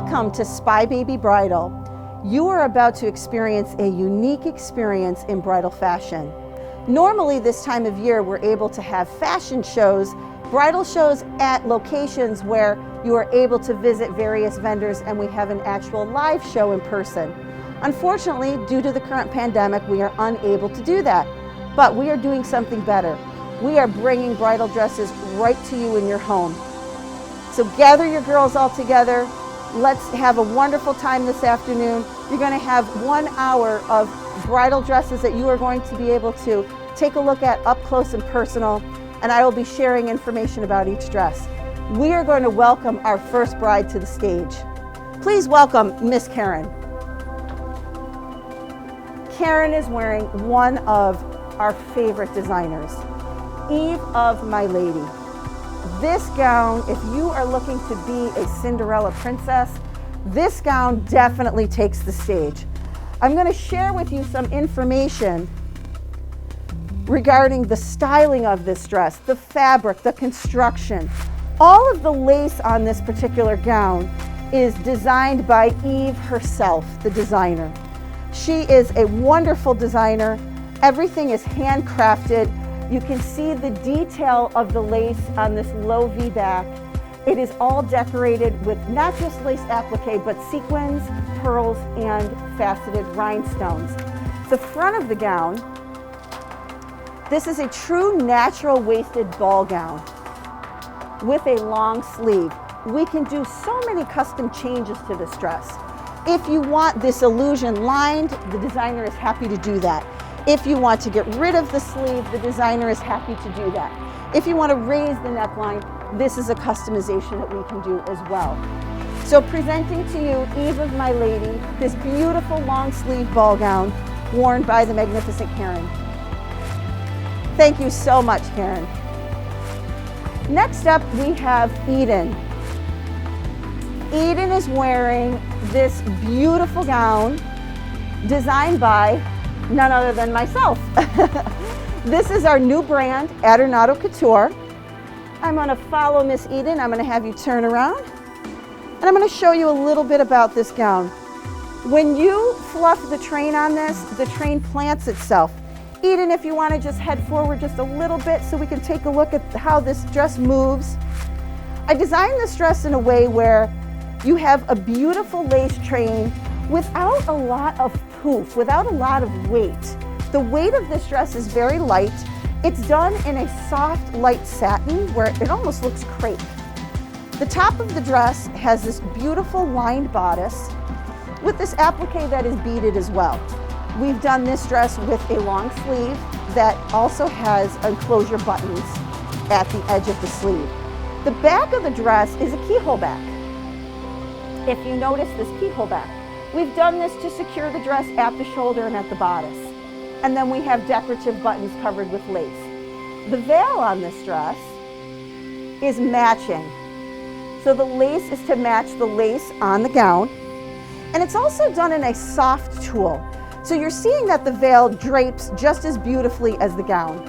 Welcome to Spybaby Bridal. You are about to experience a unique experience in bridal fashion. Normally this time of year we're able to have fashion shows, bridal shows at locations where you are able to visit various vendors and we have an actual live show in person. Unfortunately, due to the current pandemic, we are unable to do that. But we are doing something better. We are bringing bridal dresses right to you in your home. So gather your girls all together. Let's have a wonderful time this afternoon. You're going to have 1 hour of bridal dresses that you are going to be able to take a look at up close and personal, and I will be sharing information about each dress. We are going to welcome our first bride to the stage. Please welcome Miss Karen. Karen is wearing one of our favorite designers, Eve of My Lady. This gown, if you are looking to be a Cinderella princess, this gown definitely takes the stage. I'm going to share with you some information regarding the styling of this dress, the fabric, the construction. All of the lace on this particular gown is designed by Eve herself, the designer. She is a wonderful designer. Everything is handcrafted. You can see the detail of the lace on this low V back. It is all decorated with not just lace applique, but sequins, pearls, and faceted rhinestones. The front of the gown, this is a true natural waisted ball gown with a long sleeve. We can do so many custom changes to this dress. If you want this illusion lined, the designer is happy to do that. If you want to get rid of the sleeve, the designer is happy to do that. If you want to raise the neckline, this is a customization that we can do as well. So presenting to you Eve of My Lady, this beautiful long sleeve ball gown worn by the magnificent Karen. Thank you so much, Karen. Next up, we have Eden. Eden is wearing this beautiful gown designed by none other than myself. This is our new brand, Adornado Couture. I'm going to follow Miss Eden. I'm going to have you turn around and I'm going to show you a little bit about this gown. When you fluff the train on this, the train plants itself. Eden, if you want to just head forward just a little bit so we can take a look at how this dress moves. I designed this dress in a way where you have a beautiful lace train without a lot of poof, without a lot of weight. The weight of this dress is very light. It's done in a soft, light satin where it almost looks crepe. The top of the dress has this beautiful lined bodice with this applique that is beaded as well. We've done this dress with a long sleeve that also has enclosure buttons at the edge of the sleeve. The back of the dress is a keyhole back. If you notice this keyhole back, we've done this to secure the dress at the shoulder and at the bodice. And then we have decorative buttons covered with lace. The veil on this dress is matching. So the lace is to match the lace on the gown. And it's also done in a soft tulle. So you're seeing that the veil drapes just as beautifully as the gown.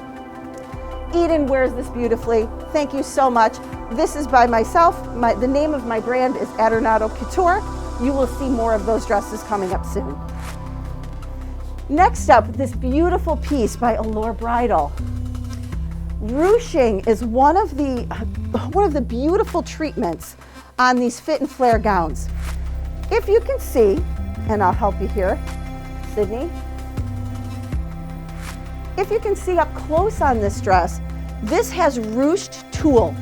Eden wears this beautifully. Thank you so much. This is by myself. The name of my brand is Adornado Couture. You will see more of those dresses coming up soon. Next up, this beautiful piece by Allure Bridal. Ruching is one of the beautiful treatments on these fit and flare gowns. If you can see, and I'll help you here, Sydney. If you can see up close on this dress, this has ruched tulle.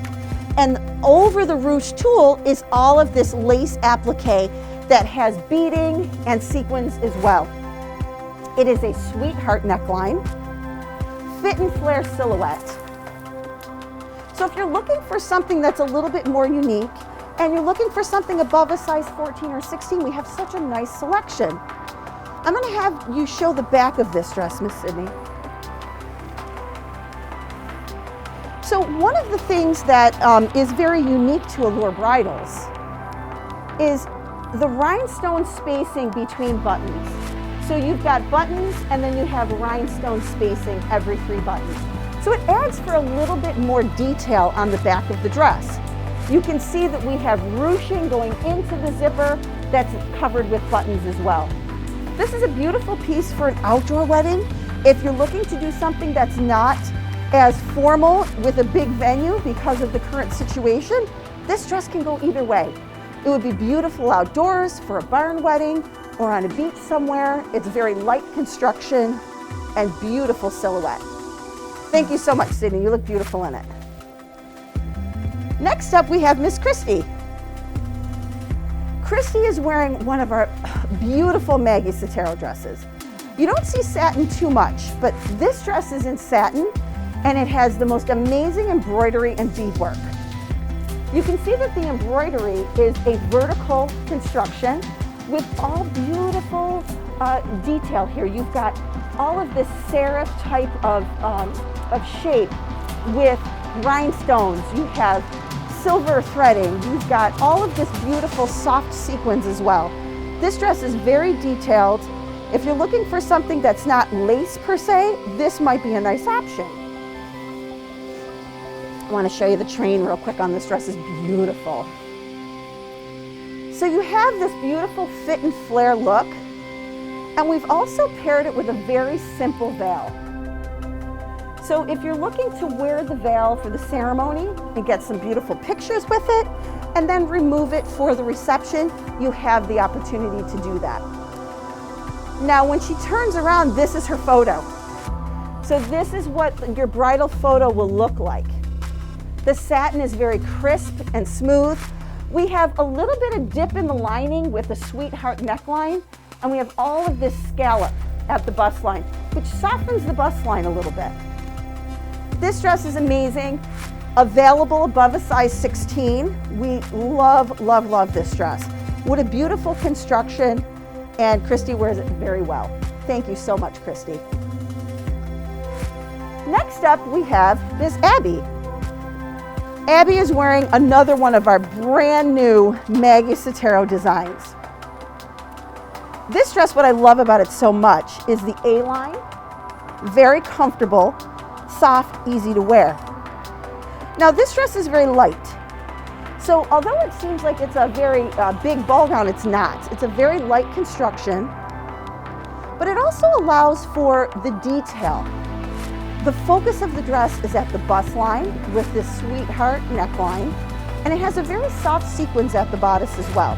And over the ruched tulle is all of this lace applique that has beading and sequins as well. It is a sweetheart neckline, fit and flare silhouette. So if you're looking for something that's a little bit more unique and you're looking for something above a size 14 or 16, we have such a nice selection. I'm going to have you show the back of this dress, Miss Sydney. So one of the things that is very unique to Allure Bridals is the rhinestone spacing between buttons. So you've got buttons and then you have rhinestone spacing every 3 buttons. So it adds for a little bit more detail on the back of the dress. You can see that we have ruching going into the zipper that's covered with buttons as well. This is a beautiful piece for an outdoor wedding. If you're looking to do something that's not as formal with a big venue because of the current situation, this dress can go either way. It would be beautiful outdoors for a barn wedding or on a beach somewhere. It's very light construction and beautiful silhouette. Thank you so much, Sydney. You look beautiful in it. Next up, we have Miss Christy. Christy is wearing one of our beautiful Maggie Sottero dresses. You don't see satin too much, but this dress is in satin and it has the most amazing embroidery and beadwork. You can see that the embroidery is a vertical construction with all beautiful detail here. You've got all of this serif type of shape with rhinestones. You have silver threading. You've got all of this beautiful soft sequins as well. This dress is very detailed. If you're looking for something that's not lace per se, this might be a nice option. I want to show you the train real quick on this dress. Is beautiful. So you have this beautiful fit and flare look, and we've also paired it with a very simple veil. So if you're looking to wear the veil for the ceremony and get some beautiful pictures with it, and then remove it for the reception, you have the opportunity to do that. Now, when she turns around, this is her photo. So this is what your bridal photo will look like. The satin is very crisp and smooth. We have a little bit of dip in the lining with a sweetheart neckline, and we have all of this scallop at the bust line, which softens the bust line a little bit. This dress is amazing, available above a size 16. We love, love, love this dress. What a beautiful construction, and Christy wears it very well. Thank you so much, Christy. Next up, we have Miss Abby. Abby is wearing another one of our brand new Maggie Sottero designs. This dress, what I love about it so much is the A-line, very comfortable, soft, easy to wear. Now this dress is very light. So although it seems like it's a very big ball gown, it's not. It's a very light construction, but it also allows for the detail. The focus of the dress is at the bust line with this sweetheart neckline, and it has a very soft sequins at the bodice as well.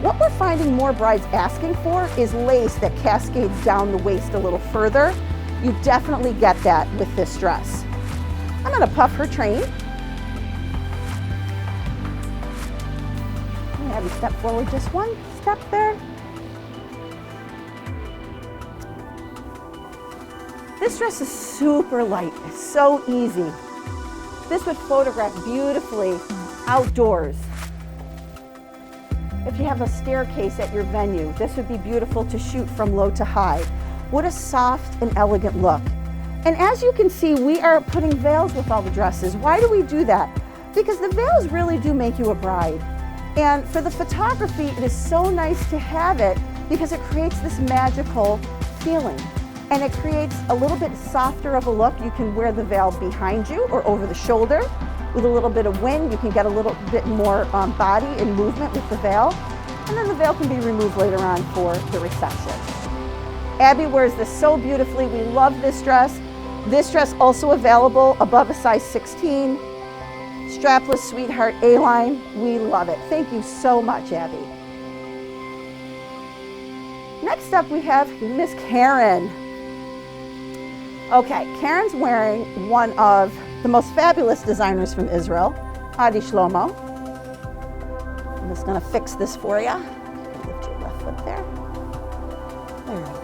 What we're finding more brides asking for is lace that cascades down the waist a little further. You definitely get that with this dress. I'm going to puff her train. I'm going to have you step forward just one step there. This dress is super light, it's so easy. This would photograph beautifully outdoors. If you have a staircase at your venue, this would be beautiful to shoot from low to high. What a soft and elegant look. And as you can see, we are putting veils with all the dresses. Why do we do that? Because the veils really do make you a bride. And for the photography, it is so nice to have it because it creates this magical feeling. And it creates a little bit softer of a look. You can wear the veil behind you or over the shoulder. With a little bit of wind, you can get a little bit more body and movement with the veil. And then the veil can be removed later on for the reception. Abby wears this so beautifully. We love this dress. This dress also available above a size 16. Strapless sweetheart A-line. We love it. Thank you so much, Abby. Next up, we have Miss Karen. Okay, Karen's wearing one of the most fabulous designers from Israel, Adi Shlomo. I'm just going to fix this for you. Lift your left foot there. There we go.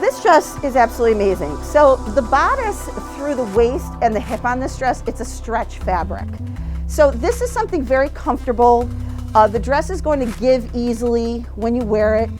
This dress is absolutely amazing. So the bodice through the waist and the hip on this dress, it's a stretch fabric. So this is something very comfortable. The dress is going to give easily when you wear it.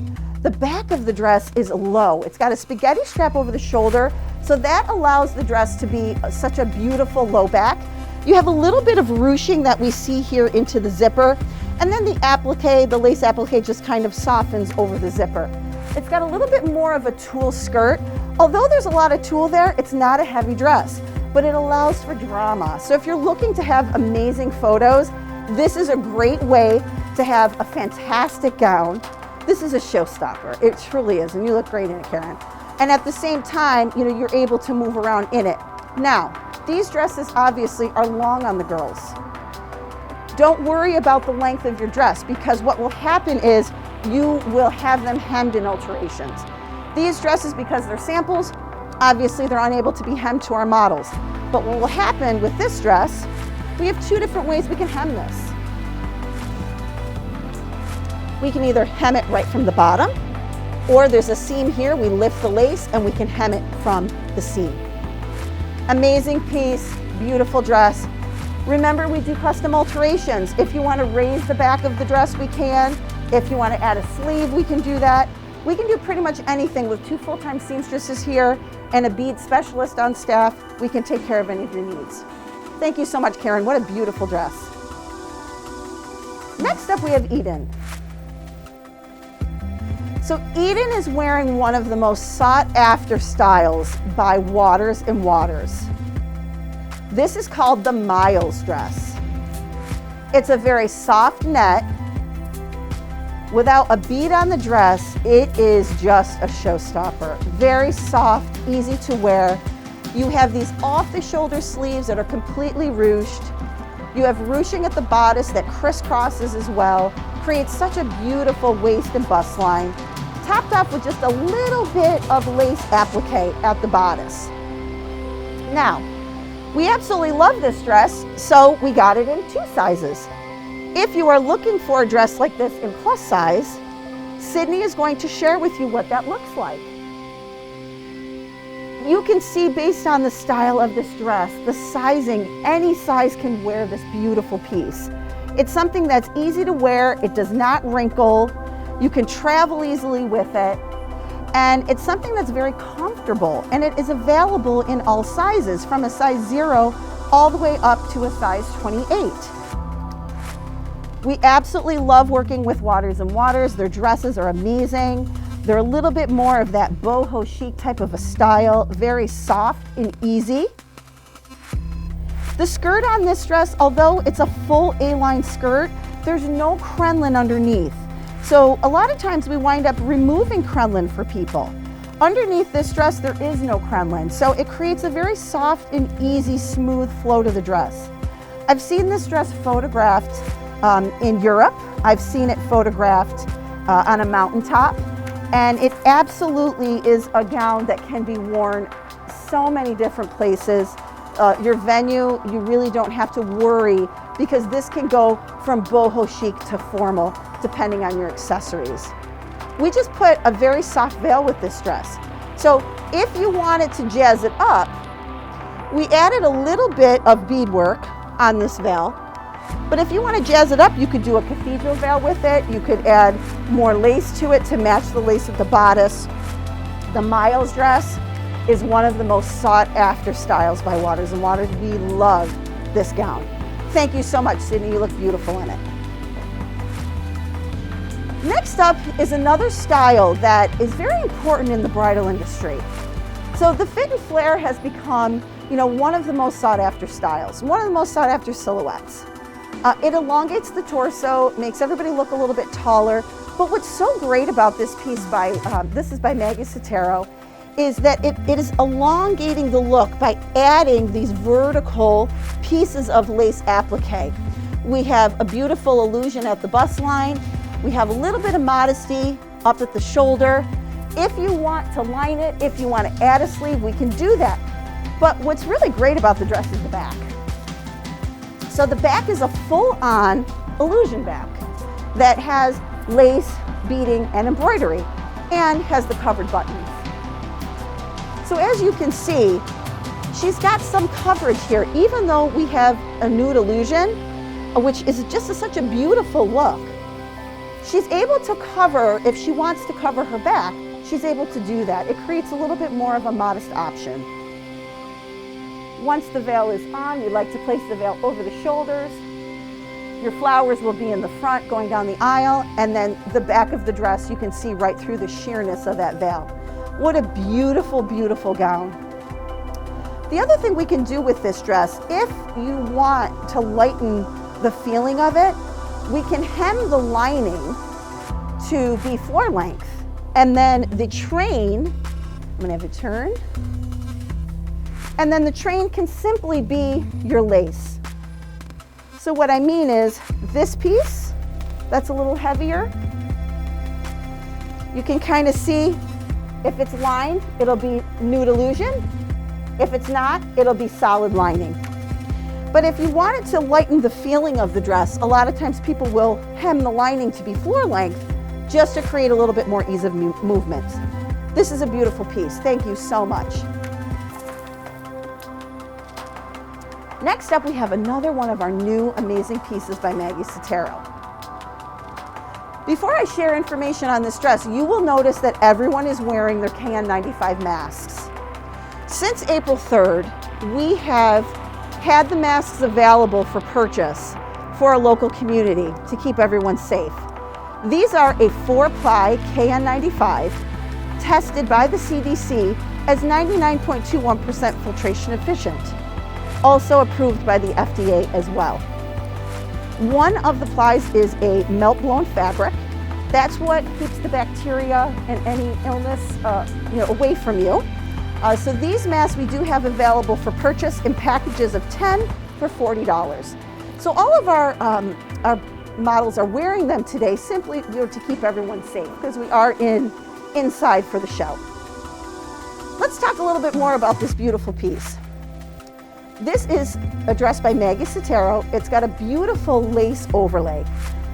The back of the dress is low. It's got a spaghetti strap over the shoulder, so that allows the dress to be such a beautiful low back. You have a little bit of ruching that we see here into the zipper, and then the applique, the lace applique just kind of softens over the zipper. It's got a little bit more of a tulle skirt. Although there's a lot of tulle there, it's not a heavy dress. but it allows for drama. So if you're looking to have amazing photos, this is a great way to have a fantastic gown. This is a showstopper. It truly is, and you look great in it, Karen. And at the same time, you know, you're able to move around in it. Now, these dresses obviously are long on the girls. Don't worry about the length of your dress, because what will happen is you will have them hemmed in alterations. These dresses, because they're samples, obviously they're unable to be hemmed to our models. But what will happen with this dress, we have two different ways we can hem this. We can either hem it right from the bottom, or there's a seam here, we lift the lace and we can hem it from the seam. Amazing piece, beautiful dress. Remember, we do custom alterations. If you want to raise the back of the dress, we can. If you want to add a sleeve, we can do that. We can do pretty much anything with 2 full-time seamstresses here and a bead specialist on staff. We can take care of any of your needs. Thank you so much, Karen. What a beautiful dress. Next up, we have Eden. So Eden is wearing one of the most sought-after styles by Waters and Waters. This is called the Miles dress. It's a very soft net. Without a bead on the dress, it is just a showstopper. Very soft, easy to wear. You have these off-the-shoulder sleeves that are completely ruched. You have ruching at the bodice that crisscrosses as well. Creates such a beautiful waist and bust line. Topped off with just a little bit of lace applique at the bodice. Now, we absolutely love this dress, so we got it in 2 sizes. If you are looking for a dress like this in plus size, Sydney is going to share with you what that looks like. You can see, based on the style of this dress, the sizing, any size can wear this beautiful piece. It's something that's easy to wear, it does not wrinkle, you can travel easily with it, and it's something that's very comfortable, and it is available in all sizes, from a size 0 all the way up to a size 28. We absolutely love working with Waters and Waters. Their dresses are amazing. They're a little bit more of that boho chic type of a style, very soft and easy. The skirt on this dress, although it's a full A-line skirt, there's no crinoline underneath. So a lot of times we wind up removing crinoline for people. Underneath this dress, there is no crinoline, so it creates a very soft and easy, smooth flow to the dress. I've seen this dress photographed in Europe. I've seen it photographed on a mountaintop, and it absolutely is a gown that can be worn so many different places. Your venue, you really don't have to worry, because this can go from boho chic to formal, depending on your accessories. We just put a very soft veil with this dress. So if you wanted to jazz it up, we added a little bit of beadwork on this veil. But if you want to jazz it up, you could do a cathedral veil with it. You could add more lace to it to match the lace of the bodice. The Miles dress is one of the most sought after styles by Waters and Waters. We love this gown. Thank you so much, Sydney. You look beautiful in it. Next up is another style that is very important in the bridal industry. So the fit and flare has become, one of the most sought after styles, one of the most sought after silhouettes. It elongates the torso, makes everybody look a little bit taller. But what's so great about this piece this is by Maggie Sotero, is that it is elongating the look by adding these vertical pieces of lace applique. We have a beautiful illusion at the bust line. We have a little bit of modesty up at the shoulder. If you want to line it, if you want to add a sleeve, we can do that. But what's really great about the dress is the back. So the back is a full-on illusion back that has lace, beading, and embroidery, and has the covered buttons. So as you can see, she's got some coverage here, even though we have a nude illusion, which is just such a beautiful look. She's able to cover, if she wants to cover her back, she's able to do that. It creates a little bit more of a modest option. Once the veil is on, we like to place the veil over the shoulders. Your flowers will be in the front going down the aisle, and then the back of the dress, you can see right through the sheerness of that veil. What a beautiful, beautiful gown. The other thing we can do with this dress, if you want to lighten the feeling of it, we can hem the lining to be floor length. And then the train, I'm gonna have it turn. And then the train can simply be your lace. So what I mean is this piece, that's a little heavier. You can kind of see if it's lined, it'll be nude illusion. If it's not, it'll be solid lining. But if you wanted to lighten the feeling of the dress, a lot of times people will hem the lining to be floor length just to create a little bit more ease of movement. This is a beautiful piece. Thank you so much. Next up, we have another one of our new amazing pieces by Maggie Sottero. Before I share information on this dress, you will notice that everyone is wearing their KN95 masks. Since April 3rd, we have had the masks available for purchase for our local community to keep everyone safe. These are a 4-ply KN95 tested by the CDC as 99.21% filtration efficient, also approved by the FDA as well. One of the plies is a melt-blown fabric. That's what keeps the bacteria and any illness away from you. So these masks we do have available for purchase in packages of 10 for $40. So all of our models are wearing them today simply to keep everyone safe because we are inside for the show. Let's talk a little bit more about this beautiful piece. This is a dress by Maggie Sottero. It's got a beautiful lace overlay.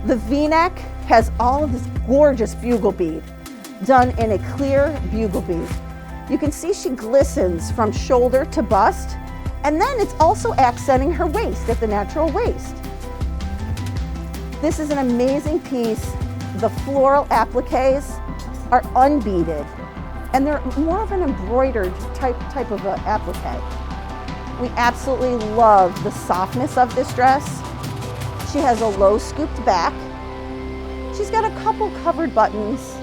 The V-neck has all of this gorgeous bugle bead done in a clear bugle bead. You can see she glistens from shoulder to bust, and then it's also accenting her waist at the natural waist. This is an amazing piece. The floral appliques are unbeaded, and they're more of an embroidered type of applique. We absolutely love the softness of this dress. She has a low scooped back. She's got a couple covered buttons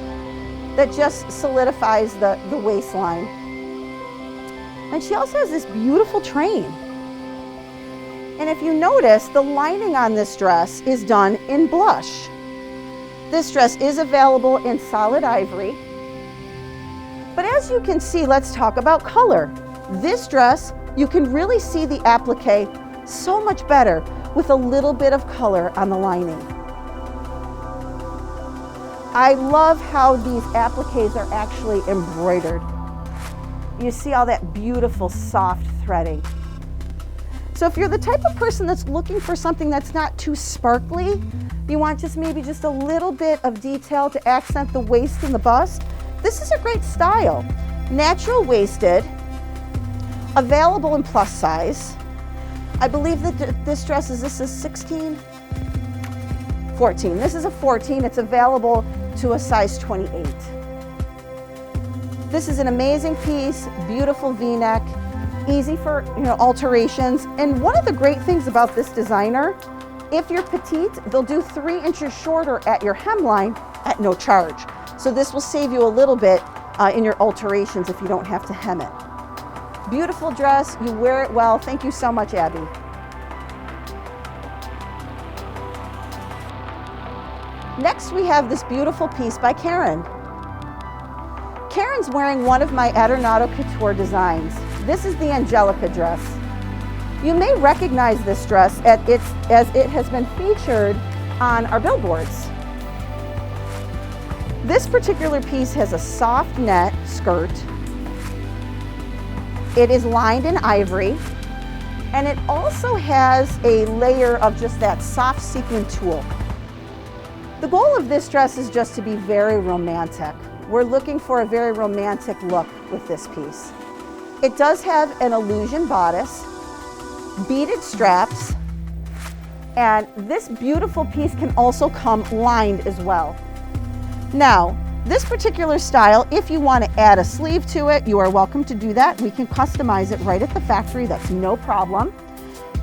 that just solidifies the waistline. And she also has this beautiful train. And if you notice, the lining on this dress is done in blush. This dress is available in solid ivory. But as you can see, let's talk about color. This dress, you can really see the applique so much better with a little bit of color on the lining. I love how these appliques are actually embroidered. You see all that beautiful soft threading. So if you're the type of person that's looking for something that's not too sparkly, you want maybe just a little bit of detail to accent the waist and the bust, this is a great style. Natural waisted, available in plus size. I believe that this dress is 16? 14. This is a 14. It's available to a size 28. This is an amazing piece, beautiful V-neck, easy for alterations. And one of the great things about this designer, if you're petite, they'll do 3 inches shorter at your hemline at no charge. So this will save you a little bit in your alterations if you don't have to hem it. Beautiful dress, you wear it well. Thank you so much, Abby. Next, we have this beautiful piece by Karen. Karen's wearing one of my Adornato Couture designs. This is the Angelica dress. You may recognize this dress as it has been featured on our billboards. This particular piece has a soft net skirt. It is lined in ivory, and it also has a layer of just that soft sequin tulle. The goal of this dress is just to be very romantic. We're looking for a very romantic look with this piece. It does have an illusion bodice, beaded straps, and this beautiful piece can also come lined as well. Now, this particular style, if you want to add a sleeve to it, you are welcome to do that. We can customize it right at the factory, that's no problem.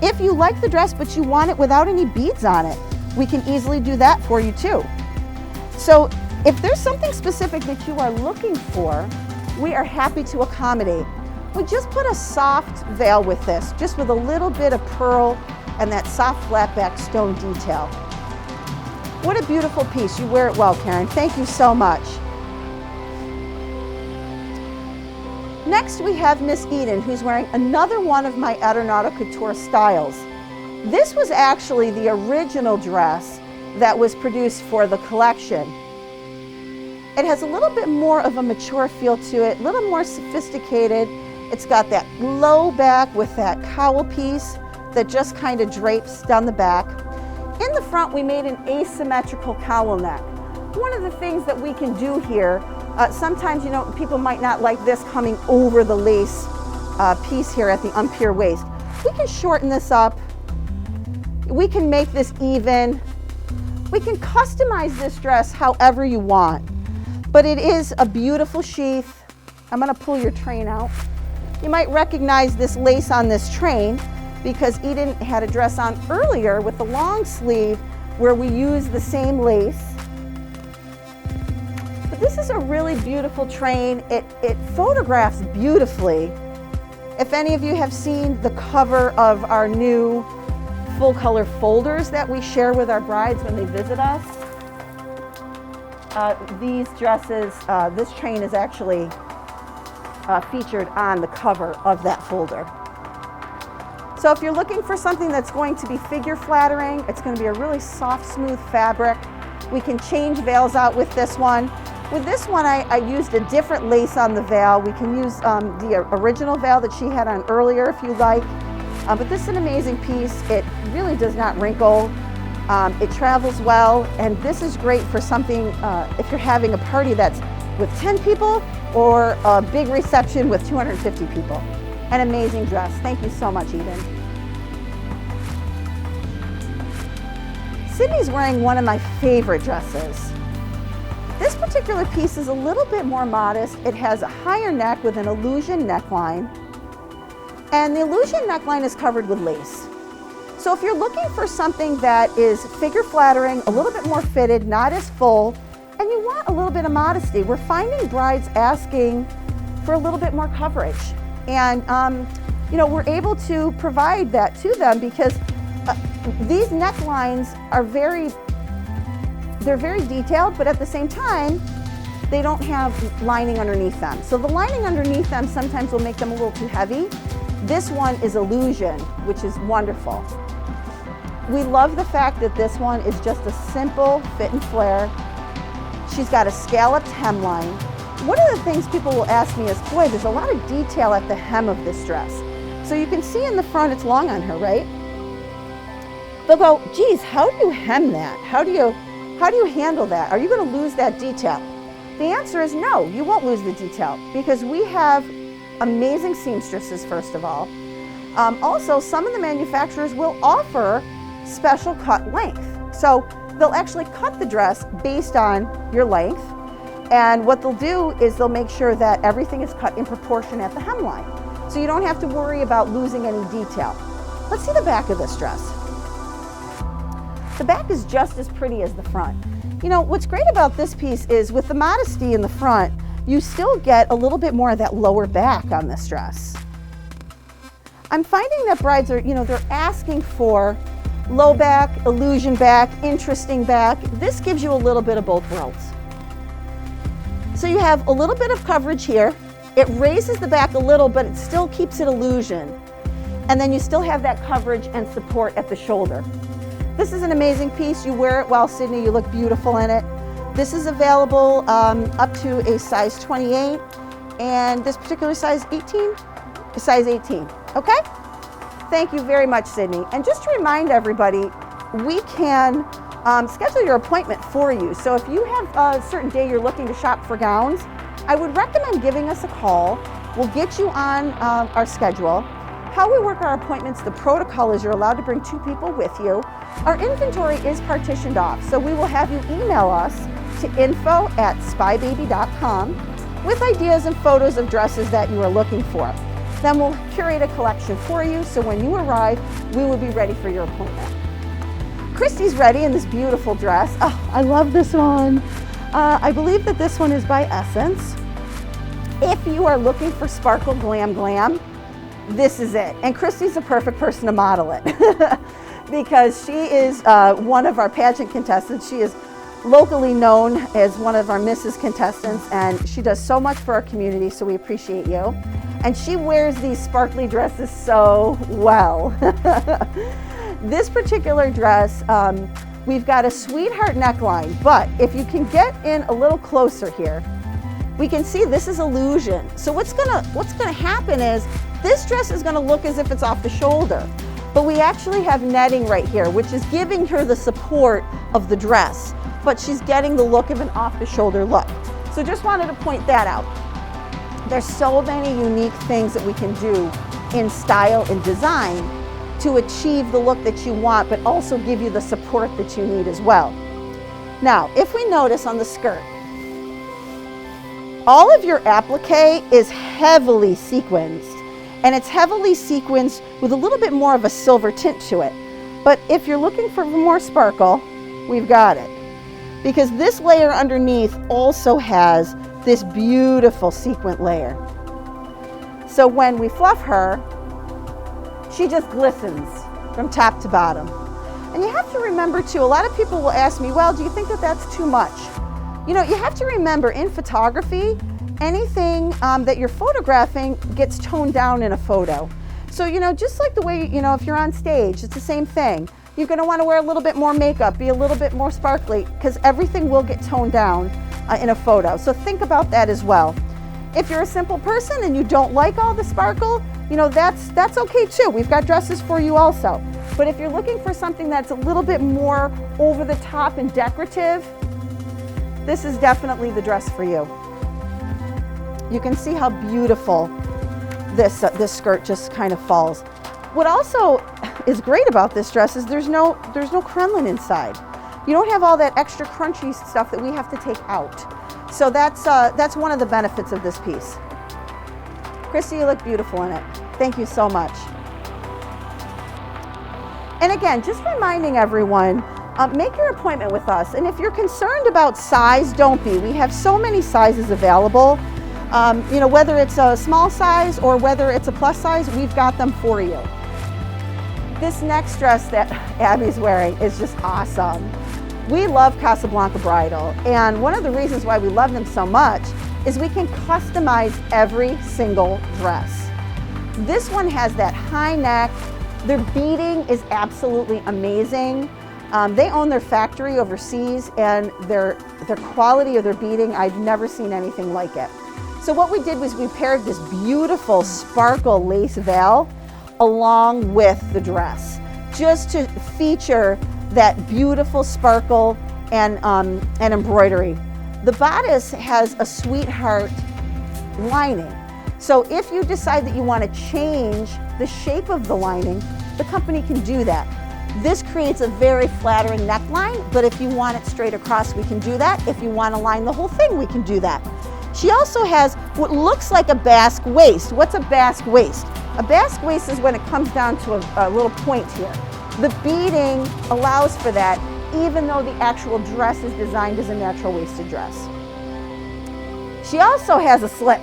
If you like the dress but you want it without any beads on it, we can easily do that for you too. So if there's something specific that you are looking for, we are happy to accommodate. We just put a soft veil with this, just with a little bit of pearl and that soft flat back stone detail. What a beautiful piece. You wear it well, Karen. Thank you so much. Next we have Miss Eden, who's wearing another one of my Aeronautic Couture styles. This was actually the original dress that was produced for the collection. It has a little bit more of a mature feel to it, a little more sophisticated. It's got that low back with that cowl piece that just kind of drapes down the back. In the front, we made an asymmetrical cowl neck. One of the things that we can do here, sometimes, you know, people might not like this coming over the lace piece here at the umpier waist. We can shorten this up. We can make this even. We can customize this dress however you want, but it is a beautiful sheath. I'm gonna pull your train out. You might recognize this lace on this train because Eden had a dress on earlier with the long sleeve where we use the same lace. But this is a really beautiful train. It photographs beautifully. If any of you have seen the cover of our new full color folders that we share with our brides when they visit us, these dresses, this train is actually featured on the cover of that folder. So if you're looking for something that's going to be figure flattering, it's going to be a really soft, smooth fabric. We can change veils out with this one. With this one, I used a different lace on the veil. We can use the original veil that she had on earlier if you like. But this is an amazing piece. It really does not wrinkle. It travels well, and this is great for something if you're having a party that's with 10 people or a big reception with 250 people. An amazing dress. Thank you so much, Eden. Sydney's wearing one of my favorite dresses. This particular piece is a little bit more modest. It has a higher neck with an illusion neckline. And the illusion neckline is covered with lace. So if you're looking for something that is figure flattering, a little bit more fitted, not as full, and you want a little bit of modesty, we're finding brides asking for a little bit more coverage. And you know, we're able to provide that to them because these necklines are they're very detailed, but at the same time, they don't have lining underneath them. So the lining underneath them sometimes will make them a little too heavy. This one is illusion, which is wonderful. We love the fact that this one is just a simple fit and flare. She's got a scalloped hemline. One of the things people will ask me is, boy, there's a lot of detail at the hem of this dress. So you can see in the front it's long on her, right? They'll go, geez, how do you hem that? How do you handle that? Are you going to lose that detail? The answer is no, you won't lose the detail because we have amazing seamstresses, first of all. Also, some of the manufacturers will offer special cut length. So they'll actually cut the dress based on your length. And what they'll do is they'll make sure that everything is cut in proportion at the hemline. So you don't have to worry about losing any detail. Let's see the back of this dress. The back is just as pretty as the front. You know, what's great about this piece is with the modesty in the front, you still get a little bit more of that lower back on this dress. I'm finding that brides are, they're asking for low back, illusion back, interesting back. This gives you a little bit of both worlds. So you have a little bit of coverage here. It raises the back a little, but it still keeps it illusion. And then you still have that coverage and support at the shoulder. This is an amazing piece. You wear it well, Sydney, you look beautiful in it. This is available up to a size 28, and this particular size 18? Size 18, okay? Thank you very much, Sydney. And just to remind everybody, we can schedule your appointment for you. So if you have a certain day you're looking to shop for gowns, I would recommend giving us a call. We'll get you on our schedule. How we work our appointments, the protocol is you're allowed to bring 2 people with you. Our inventory is partitioned off, so we will have you email us to info@spybaby.com with ideas and photos of dresses that you are looking for. Then we'll curate a collection for you, so when you arrive, we will be ready for your appointment. Christy's ready in this beautiful dress. Oh, I love this one. I believe that this one is by Essence. If you are looking for sparkle glam glam, this is it. And Christy's the perfect person to model it because she is one of our pageant contestants. She is locally known as one of our Mrs. contestants, and she does so much for our community, so we appreciate you. And she wears these sparkly dresses so well. This particular dress, we've got a sweetheart neckline, but if you can get in a little closer here, we can see this is illusion. So what's gonna happen is this dress is gonna look as if it's off the shoulder, but we actually have netting right here, which is giving her the support of the dress, but she's getting the look of an off the shoulder look. So just wanted to point that out. There's so many unique things that we can do in style and design to achieve the look that you want, but also give you the support that you need as well. Now, if we notice on the skirt, all of your applique is heavily sequenced, and it's heavily sequenced with a little bit more of a silver tint to it. But if you're looking for more sparkle, we've got it. Because this layer underneath also has this beautiful sequin layer. So when we fluff her, she just glistens from top to bottom. And you have to remember too, a lot of people will ask me, well, do you think that that's too much? You know, you have to remember in photography, anything that you're photographing gets toned down in a photo. So, you know, just like the way, you know, if you're on stage, it's the same thing. You're gonna wanna wear a little bit more makeup, be a little bit more sparkly, because everything will get toned down in a photo. So think about that as well. If you're a simple person and you don't like all the sparkle, you know, that's okay too. We've got dresses for you also. But if you're looking for something that's a little bit more over the top and decorative, this is definitely the dress for you. You can see how beautiful this skirt just kind of falls. What also is great about this dress is there's no crinoline inside. You don't have all that extra crunchy stuff that we have to take out. So that's one of the benefits of this piece. Christy, you look beautiful in it. Thank you so much. And again, just reminding everyone, make your appointment with us. And if you're concerned about size, don't be. We have so many sizes available. You know, whether it's a small size or whether it's a plus size, we've got them for you. This next dress that Abby's wearing is just awesome. We love Casablanca Bridal, and one of the reasons why we love them so much is we can customize every single dress. This one has that high neck. Their beading is absolutely amazing. They own their factory overseas, and their quality of their beading, I've never seen anything like it. So what we did was we paired this beautiful sparkle lace veil along with the dress, just to feature that beautiful sparkle and embroidery. The bodice has a sweetheart lining. So if you decide that you want to change the shape of the lining, the company can do that. This creates a very flattering neckline, but if you want it straight across, we can do that. If you want to line the whole thing, we can do that. She also has what looks like a basque waist. What's a basque waist? A basque waist is when it comes down to a little point here. The beading allows for that, even though the actual dress is designed as a natural waisted dress. She also has a slit.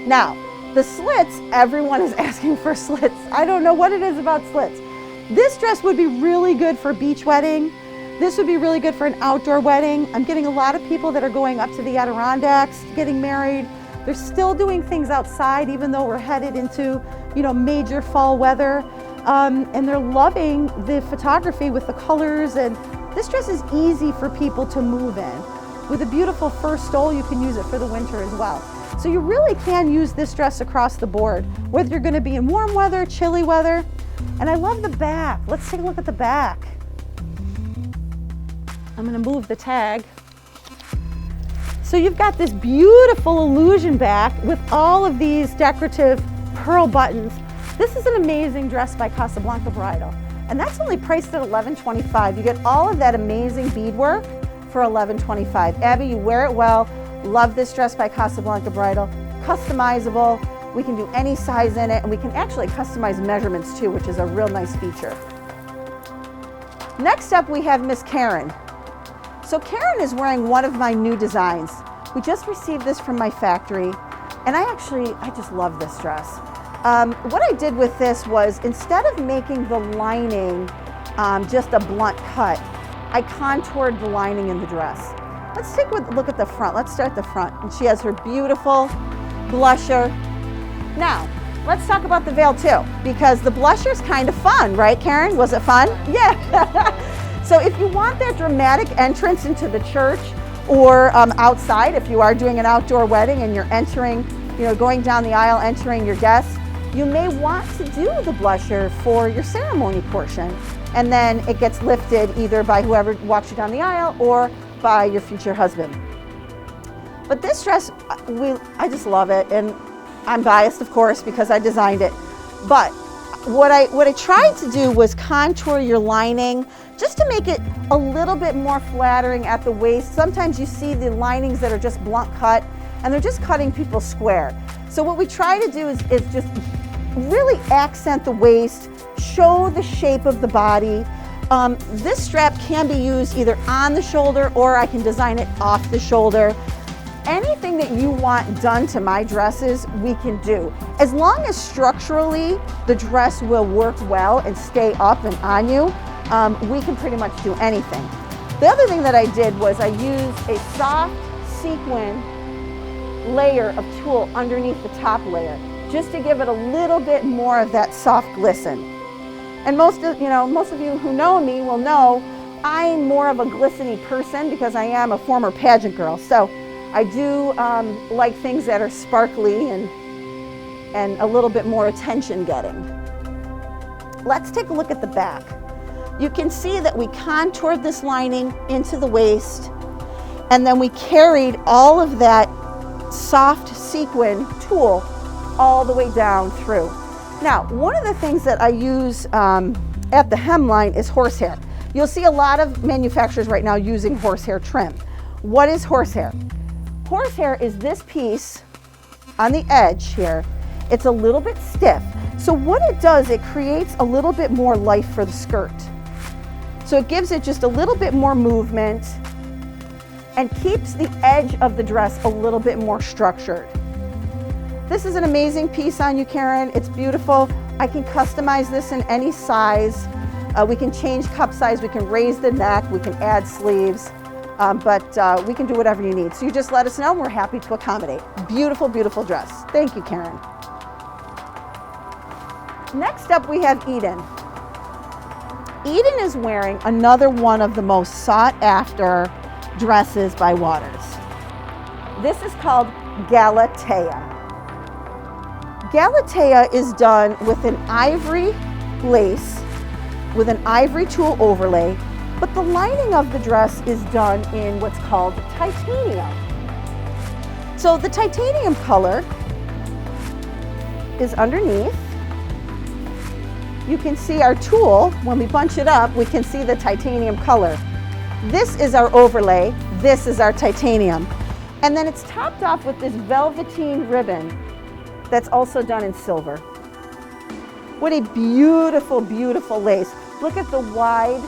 Now, the slits, everyone is asking for slits. I don't know what it is about slits. This dress would be really good for a beach wedding. This would be really good for an outdoor wedding. I'm getting a lot of people that are going up to the Adirondacks, getting married. They're still doing things outside, even though we're headed into, you know, major fall weather. And they're loving the photography with the colors, and this dress is easy for people to move in. With a beautiful fur stole, you can use it for the winter as well. So you really can use this dress across the board, whether you're gonna be in warm weather, chilly weather. And I love the back. Let's take a look at the back. I'm gonna move the tag. So you've got this beautiful illusion back with all of these decorative pearl buttons. This is an amazing dress by Casablanca Bridal, and that's only priced at $11.25. You get all of that amazing beadwork for $11.25. Abby, you wear it well. Love this dress by Casablanca Bridal. Customizable. We can do any size in it, and we can actually customize measurements too, which is a real nice feature. Next up, we have Miss Karen. So Karen is wearing one of my new designs. We just received this from my factory. And I just love this dress. What I did with this was, instead of making the lining just a blunt cut, I contoured the lining in the dress. Let's take a look at the front. Let's start the front. And she has her beautiful blusher. Now, let's talk about the veil too, because the blusher is kind of fun, right, Karen? Was it fun? Yeah. So if you want that dramatic entrance into the church, or outside, if you are doing an outdoor wedding and you're entering, going down the aisle, entering your guests, you may want to do the blusher for your ceremony portion. And then it gets lifted either by whoever walks you down the aisle or by your future husband. But this dress, I just love it. And I'm biased, of course, because I designed it. But what I tried to do was contour your lining just to make it a little bit more flattering at the waist. Sometimes you see the linings that are just blunt cut and they're just cutting people square. So what we try to do is just really accent the waist, show the shape of the body. This strap can be used either on the shoulder, or I can design it off the shoulder. Anything that you want done to my dresses, we can do. As long as structurally the dress will work well and stay up and on you, we can pretty much do anything. The other thing that I did was I used a soft sequin layer of tulle underneath the top layer, just to give it a little bit more of that soft glisten. And most of you who know me will know I'm more of a glistening person because I am a former pageant girl. So I do like things that are sparkly and a little bit more attention getting. Let's take a look at the back. You can see that we contoured this lining into the waist, and then we carried all of that soft sequin tulle all the way down through. Now, one of the things that I use at the hemline is horsehair. You'll see a lot of manufacturers right now using horsehair trim. What is horsehair? Horsehair is this piece on the edge here. It's a little bit stiff. So what it does, it creates a little bit more life for the skirt. So it gives it just a little bit more movement and keeps the edge of the dress a little bit more structured. This is an amazing piece on you, Karen. It's beautiful. I can customize this in any size. We can change cup size, we can raise the neck, we can add sleeves, but we can do whatever you need. So you just let us know and we're happy to accommodate. Beautiful, beautiful dress. Thank you, Karen. Next up we have Eden. Eden is wearing another one of the most sought after dresses by Waters. This is called Galatea. Galatea is done with an ivory lace with an ivory tulle overlay, but the lining of the dress is done in what's called titanium. So the titanium color is underneath. You can see our tulle. When we bunch it up, we can see the titanium color. This is our overlay. This is our titanium. And then it's topped off with this velveteen ribbon that's also done in silver. What a beautiful, beautiful lace. Look at the wide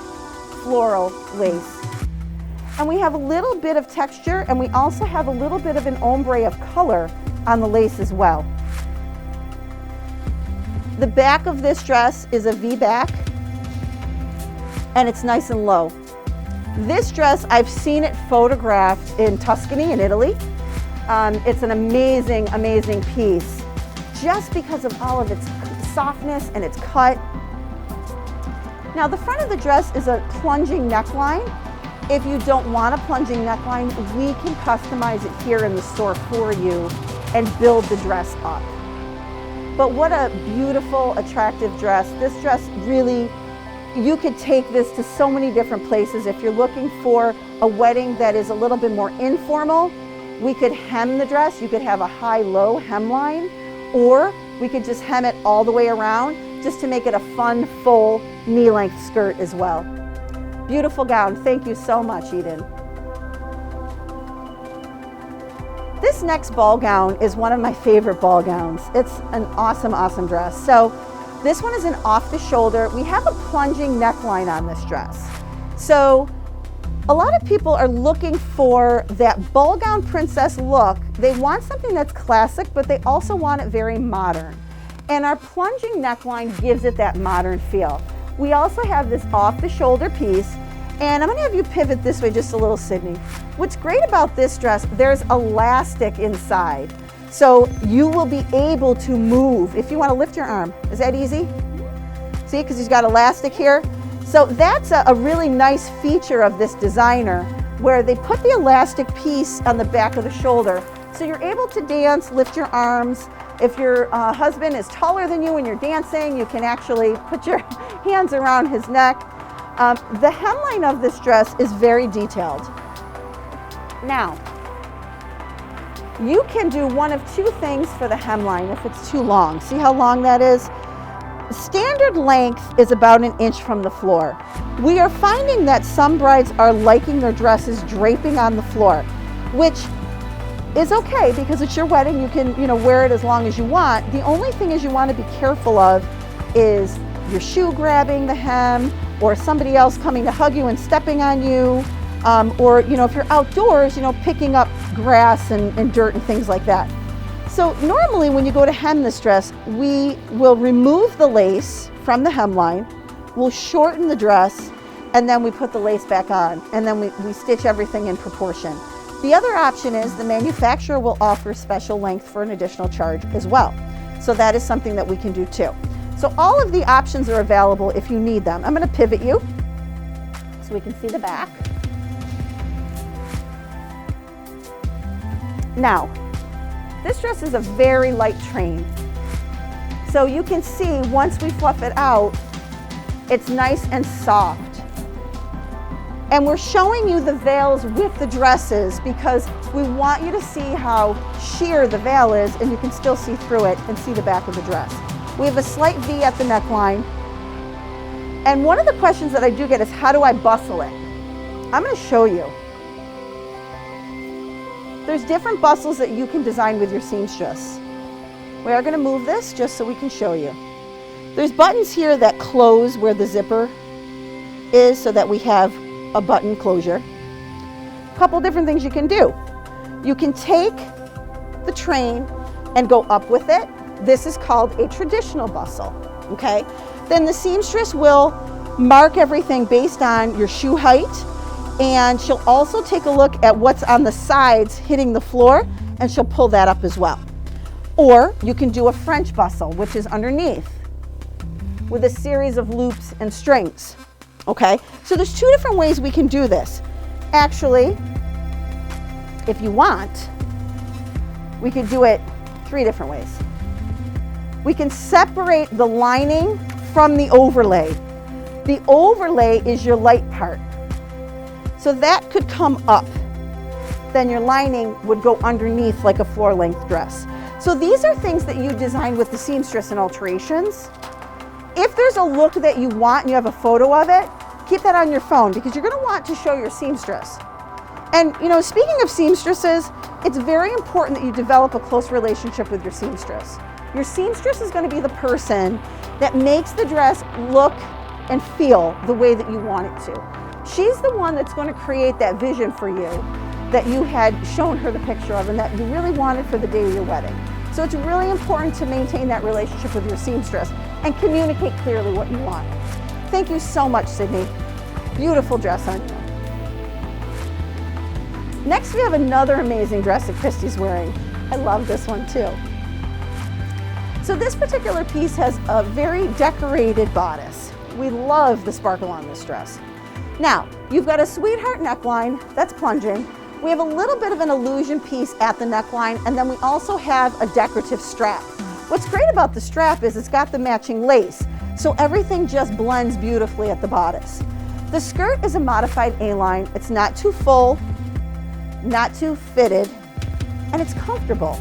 floral lace. And we have a little bit of texture, and we also have a little bit of an ombre of color on the lace as well. The back of this dress is a V-back, and it's nice and low. This dress, I've seen it photographed in Tuscany in Italy. It's an amazing, amazing piece, just because of all of its softness and its cut. Now the front of the dress is a plunging neckline. If you don't want a plunging neckline, we can customize it here in the store for you and build the dress up. But what a beautiful, attractive dress. This dress really, you could take this to so many different places. If you're looking for a wedding that is a little bit more informal, we could hem the dress. You could have a high-low hemline, or we could just hem it all the way around just to make it a fun, full, knee-length skirt as well. Beautiful gown. Thank you so much, Eden. This next ball gown is one of my favorite ball gowns. It's an awesome, awesome dress. So this one is an off the shoulder. We have a plunging neckline on this dress. So A lot of people are looking for that ball gown princess look. They want something that's classic, but they also want it very modern. And our plunging neckline gives it that modern feel. We also have this off the shoulder piece, and I'm gonna have you pivot this way just a little, Sydney. What's great about this dress, there's elastic inside. So you will be able to move. If you wanna lift your arm, is that easy? See, because he's got elastic here. So that's a really nice feature of this designer, where they put the elastic piece on the back of the shoulder. So you're able to dance, lift your arms. If your husband is taller than you and you're dancing, you can actually put your hands around his neck. The hemline of this dress is very detailed. Now, you can do one of two things for the hemline if it's too long. See how long that is? Standard length is about 1 inch from the floor. We are finding that some brides are liking their dresses draping on the floor, which is okay because it's your wedding. You can, wear it as long as you want. The only thing is you want to be careful of is your shoe grabbing the hem, or somebody else coming to hug you and stepping on you, or if you're outdoors, picking up grass and dirt and things like that. So normally when you go to hem this dress, we will remove the lace from the hemline, we'll shorten the dress, and then we put the lace back on, and then we stitch everything in proportion. The other option is the manufacturer will offer special length for an additional charge as well. So that is something that we can do too. So all of the options are available if you need them. I'm going to pivot you so we can see the back. Now, this dress is a very light train. So you can see once we fluff it out, it's nice and soft. And we're showing you the veils with the dresses because we want you to see how sheer the veil is, and you can still see through it and see the back of the dress. We have a slight V at the neckline. And one of the questions that I do get is, how do I bustle it? I'm going to show you. There's different bustles that you can design with your seamstress. We are going to move this just so we can show you. There's buttons here that close where the zipper is so that we have a button closure. A couple different things you can do. You can take the train and go up with it. This is called a traditional bustle, okay? Then the seamstress will mark everything based on your shoe height, and she'll also take a look at what's on the sides hitting the floor, and she'll pull that up as well. Or you can do a French bustle, which is underneath with a series of loops and strings, okay? So there's two different ways we can do this. Actually, if you want, we could do it 3 different ways. We can separate the lining from the overlay. The overlay is your light part. So that could come up. Then your lining would go underneath like a floor-length dress. So these are things that you design with the seamstress and alterations. If there's a look that you want and you have a photo of it, keep that on your phone because you're going to want to show your seamstress. And speaking of seamstresses, it's very important that you develop a close relationship with your seamstress. Your seamstress is going to be the person that makes the dress look and feel the way that you want it to. She's the one that's going to create that vision for you that you had shown her the picture of and that you really wanted for the day of your wedding. So it's really important to maintain that relationship with your seamstress and communicate clearly what you want. Thank you so much, Sydney. Beautiful dress on you. Next, we have another amazing dress that Christy's wearing. I love this one too. So this particular piece has a very decorated bodice. We love the sparkle on this dress. Now, you've got a sweetheart neckline that's plunging. We have a little bit of an illusion piece at the neckline, and then we also have a decorative strap. What's great about the strap is it's got the matching lace, so everything just blends beautifully at the bodice. The skirt is a modified A-line. It's not too full, not too fitted, and it's comfortable.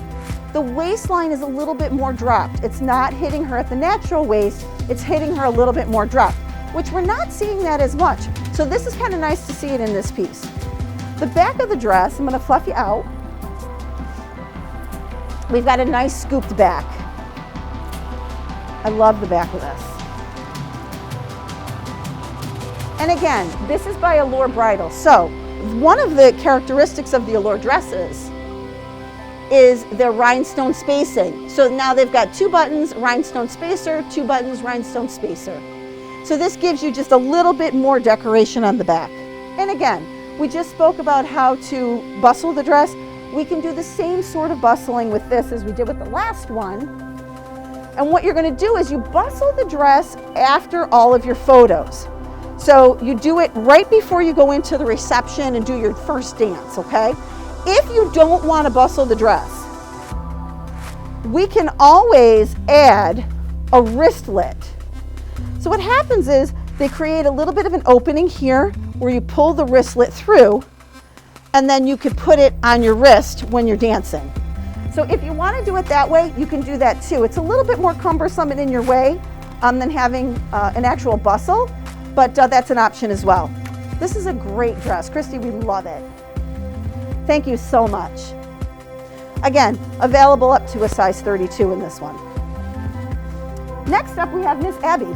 The waistline is a little bit more dropped. It's not hitting her at the natural waist, it's hitting her a little bit more dropped, which we're not seeing that as much. So this is kind of nice to see it in this piece. The back of the dress, I'm going to fluff you out. We've got a nice scooped back. I love the back of this. And again, this is by Allure Bridal. So one of the characteristics of the Allure dresses is their rhinestone spacing. So now they've got 2 buttons, rhinestone spacer, 2 buttons, rhinestone spacer. So this gives you just a little bit more decoration on the back. And again, we just spoke about how to bustle the dress. We can do the same sort of bustling with this as we did with the last one. And what you're going to do is you bustle the dress after all of your photos. So you do it right before you go into the reception and do your first dance, okay? If you don't want to bustle the dress, we can always add a wristlet. So what happens is they create a little bit of an opening here where you pull the wristlet through, and then you could put it on your wrist when you're dancing. So if you want to do it that way, you can do that too. It's a little bit more cumbersome and in your way than having an actual bustle, but that's an option as well. This is a great dress. Christy, we love it. Thank you so much. Again, available up to a size 32 in this one. Next up, we have Miss Abby.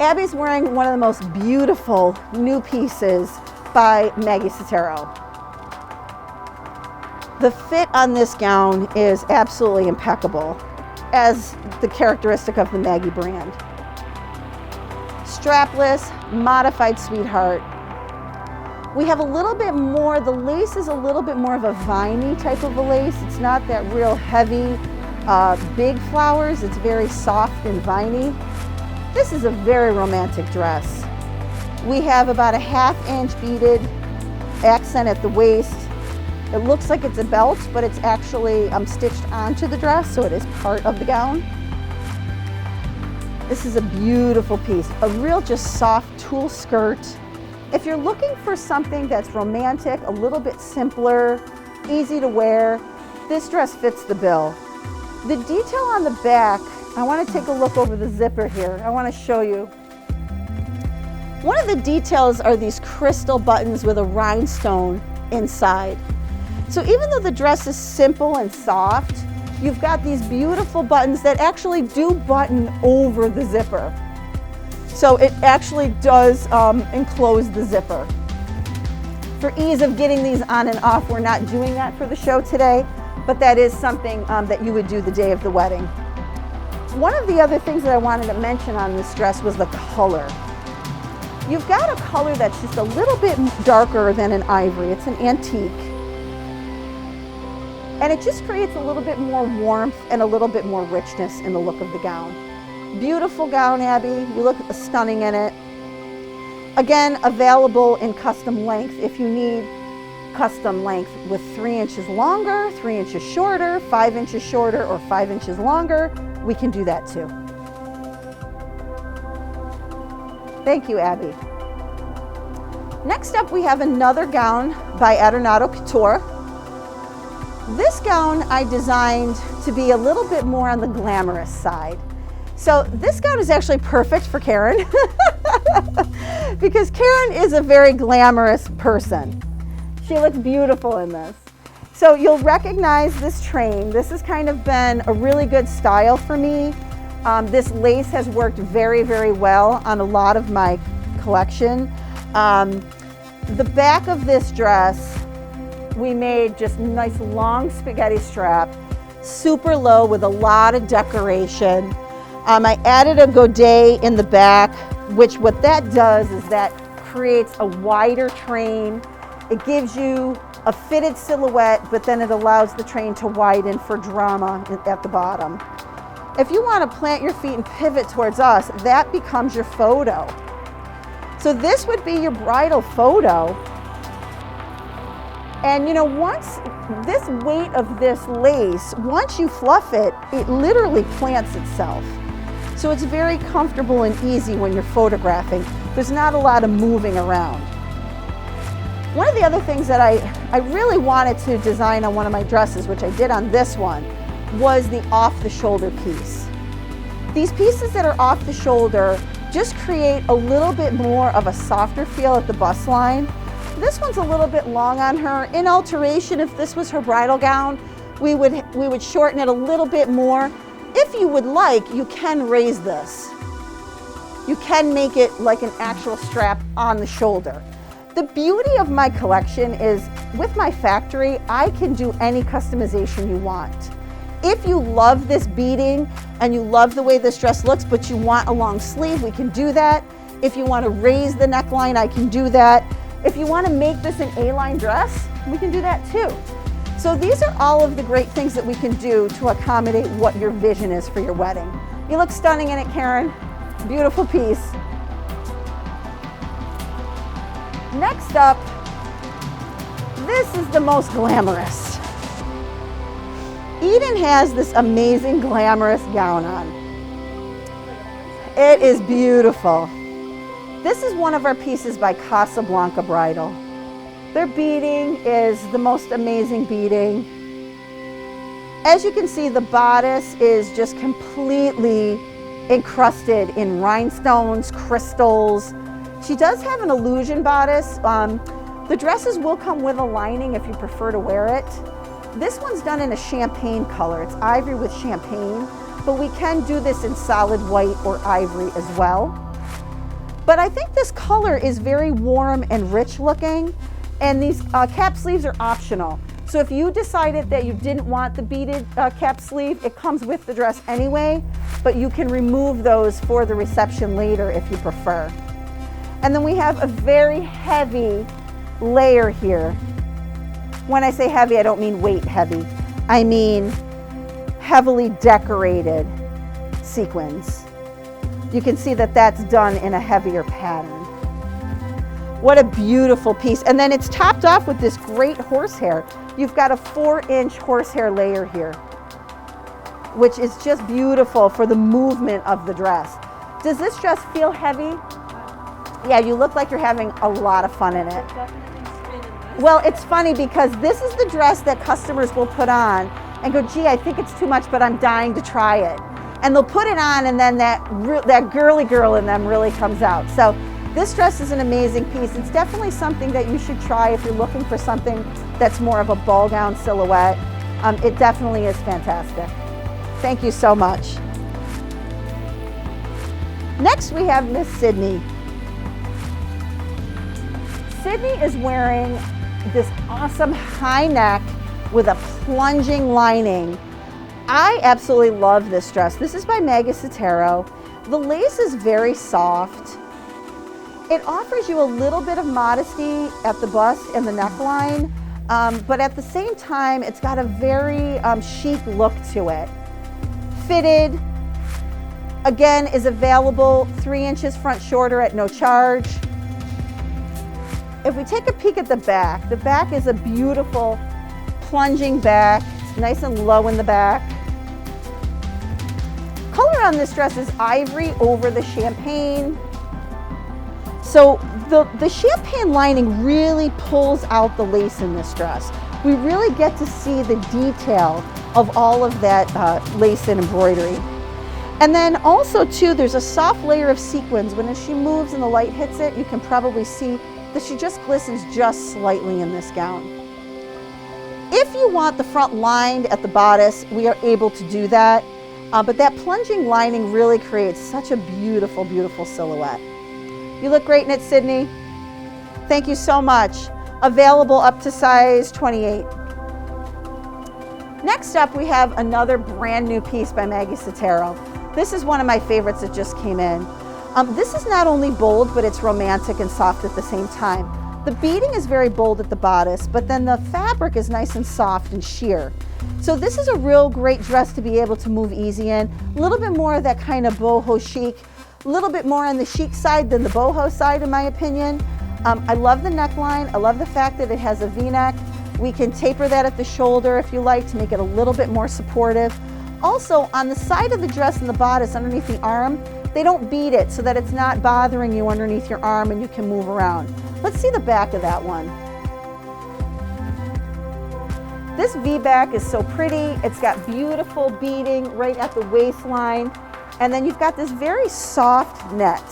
Abby's wearing one of the most beautiful new pieces by Maggie Sottero. The fit on this gown is absolutely impeccable, as the characteristic of the Maggie brand. Strapless, modified sweetheart. We have a little bit more, the lace is a little bit more of a viney type of a lace. It's not that real heavy, big flowers. It's very soft and viney. This is a very romantic dress. We have about a 1/2 inch beaded accent at the waist. It looks like it's a belt, but it's actually stitched onto the dress, so it is part of the gown. This is a beautiful piece, a real just soft tulle skirt. If you're looking for something that's romantic, a little bit simpler, easy to wear, this dress fits the bill. The detail on the back, I want to take a look over the zipper here. I want to show you. One of the details are these crystal buttons with a rhinestone inside. So even though the dress is simple and soft, you've got these beautiful buttons that actually do button over the zipper. So it actually does enclose the zipper. For ease of getting these on and off, we're not doing that for the show today, but that is something that you would do the day of the wedding. One of the other things that I wanted to mention on this dress was the color. You've got a color that's just a little bit darker than an ivory. It's an antique. And it just creates a little bit more warmth and a little bit more richness in the look of the gown. Beautiful gown, Abby. You look stunning in it. Again, available in custom length if you need custom length with 3 inches longer, 3 inches shorter, 5 inches shorter, or 5 inches longer. We can do that too. Thank you, Abby. Next up, we have another gown by Adornato Couture. This gown I designed to be a little bit more on the glamorous side. So this gown is actually perfect for Karen because Karen is a very glamorous person. She looks beautiful in this. So you'll recognize this train. This has kind of been a really good style for me. This lace has worked very, very well on a lot of my collection. The back of this dress, we made just nice long spaghetti strap, super low with a lot of decoration. I added a godet in the back, which what that does is that creates a wider train. It gives you a fitted silhouette, but then it allows the train to widen for drama at the bottom. If you want to plant your feet and pivot towards us, that becomes your photo. So this would be your bridal photo. And you know, once this weight of this lace, once you fluff it, it literally plants itself. So it's very comfortable and easy when you're photographing. There's not a lot of moving around. One of the other things that I really wanted to design on one of my dresses, which I did on this one, was the off-the-shoulder piece. These pieces that are off the shoulder just create a little bit more of a softer feel at the bust line. This one's a little bit long on her. In alteration, if this was her bridal gown, we would shorten it a little bit more. If you would like, you can raise this. you can make it like an actual strap on the shoulder. The beauty of my collection is with my factory, I can do any customization you want. If you love this beading and you love the way this dress looks, but you want a long sleeve, we can do that. If you want to raise the neckline, I can do that. If you want to make this an A-line dress, we can do that too. So these are all of the great things that we can do to accommodate what your vision is for your wedding. You look stunning in it, Karen. Beautiful piece. Next up, this is the most glamorous. Eden has this amazing glamorous gown on. It is beautiful. This is one of our pieces by Casablanca Bridal. Their beading is the most amazing beading. As you can see, the bodice is just completely encrusted in rhinestones, crystals. She does have an illusion bodice. The dresses will come with a lining if you prefer to wear it. This one's done in a champagne color. It's ivory with champagne, but we can do this in solid white or ivory as well. But I think this color is very warm and rich looking, and these cap sleeves are optional. So if you decided that you didn't want the beaded cap sleeve, it comes with the dress anyway, but you can remove those for the reception later if you prefer. And then we have a very heavy layer here. When I say heavy, I don't mean weight heavy. I mean heavily decorated sequins. You can see that that's done in a heavier pattern. What a beautiful piece. And then it's topped off with this great horsehair. You've got a 4-inch horsehair layer here, which is just beautiful for the movement of the dress. Does this dress feel heavy? Yeah, you look like you're having a lot of fun in it. Well, it's funny because this is the dress that customers will put on and go, gee, I think it's too much, but I'm dying to try it. And they'll put it on, and then that girly girl in them really comes out. So this dress is an amazing piece. It's definitely something that you should try if you're looking for something that's more of a ball gown silhouette. It definitely is fantastic. Thank you so much. Next, we have Miss Sydney. Sydney is wearing this awesome high neck with a plunging lining. I absolutely love this dress. This is by Maggie Sottero. The lace is very soft. It offers you a little bit of modesty at the bust and the neckline, but at the same time, it's got a very chic look to it. Fitted, again, is available 3 inches front shorter at no charge. If we take a peek at the back is a beautiful plunging back. It's nice and low in the back. Color on this dress is ivory over the champagne. So the champagne lining really pulls out the lace in this dress. We really get to see the detail of all of that lace and embroidery. And then also too, there's a soft layer of sequins. When as she moves and the light hits it, you can probably see that she just glistens just slightly in this gown. If you want the front lined at the bodice, we are able to do that. But that plunging lining really creates such a beautiful, beautiful silhouette. You look great in it, Sydney. Thank you so much. Available up to size 28. Next up, we have another brand new piece by Maggie Sottero. This is one of my favorites that just came in. This is not only bold, but it's romantic and soft at the same time. The beading is very bold at the bodice, but then the fabric is nice and soft and sheer. So this is a real great dress to be able to move easy in. A little bit more of that kind of boho chic, a little bit more on the chic side than the boho side, in my opinion. I love the neckline. I love the fact that it has a V-neck. We can taper that at the shoulder if you like to make it a little bit more supportive. Also, on the side of the dress and the bodice underneath the arm, they don't bead it so that it's not bothering you underneath your arm and you can move around. Let's see the back of that one. This V-back is so pretty. It's got beautiful beading right at the waistline. And then you've got this very soft net.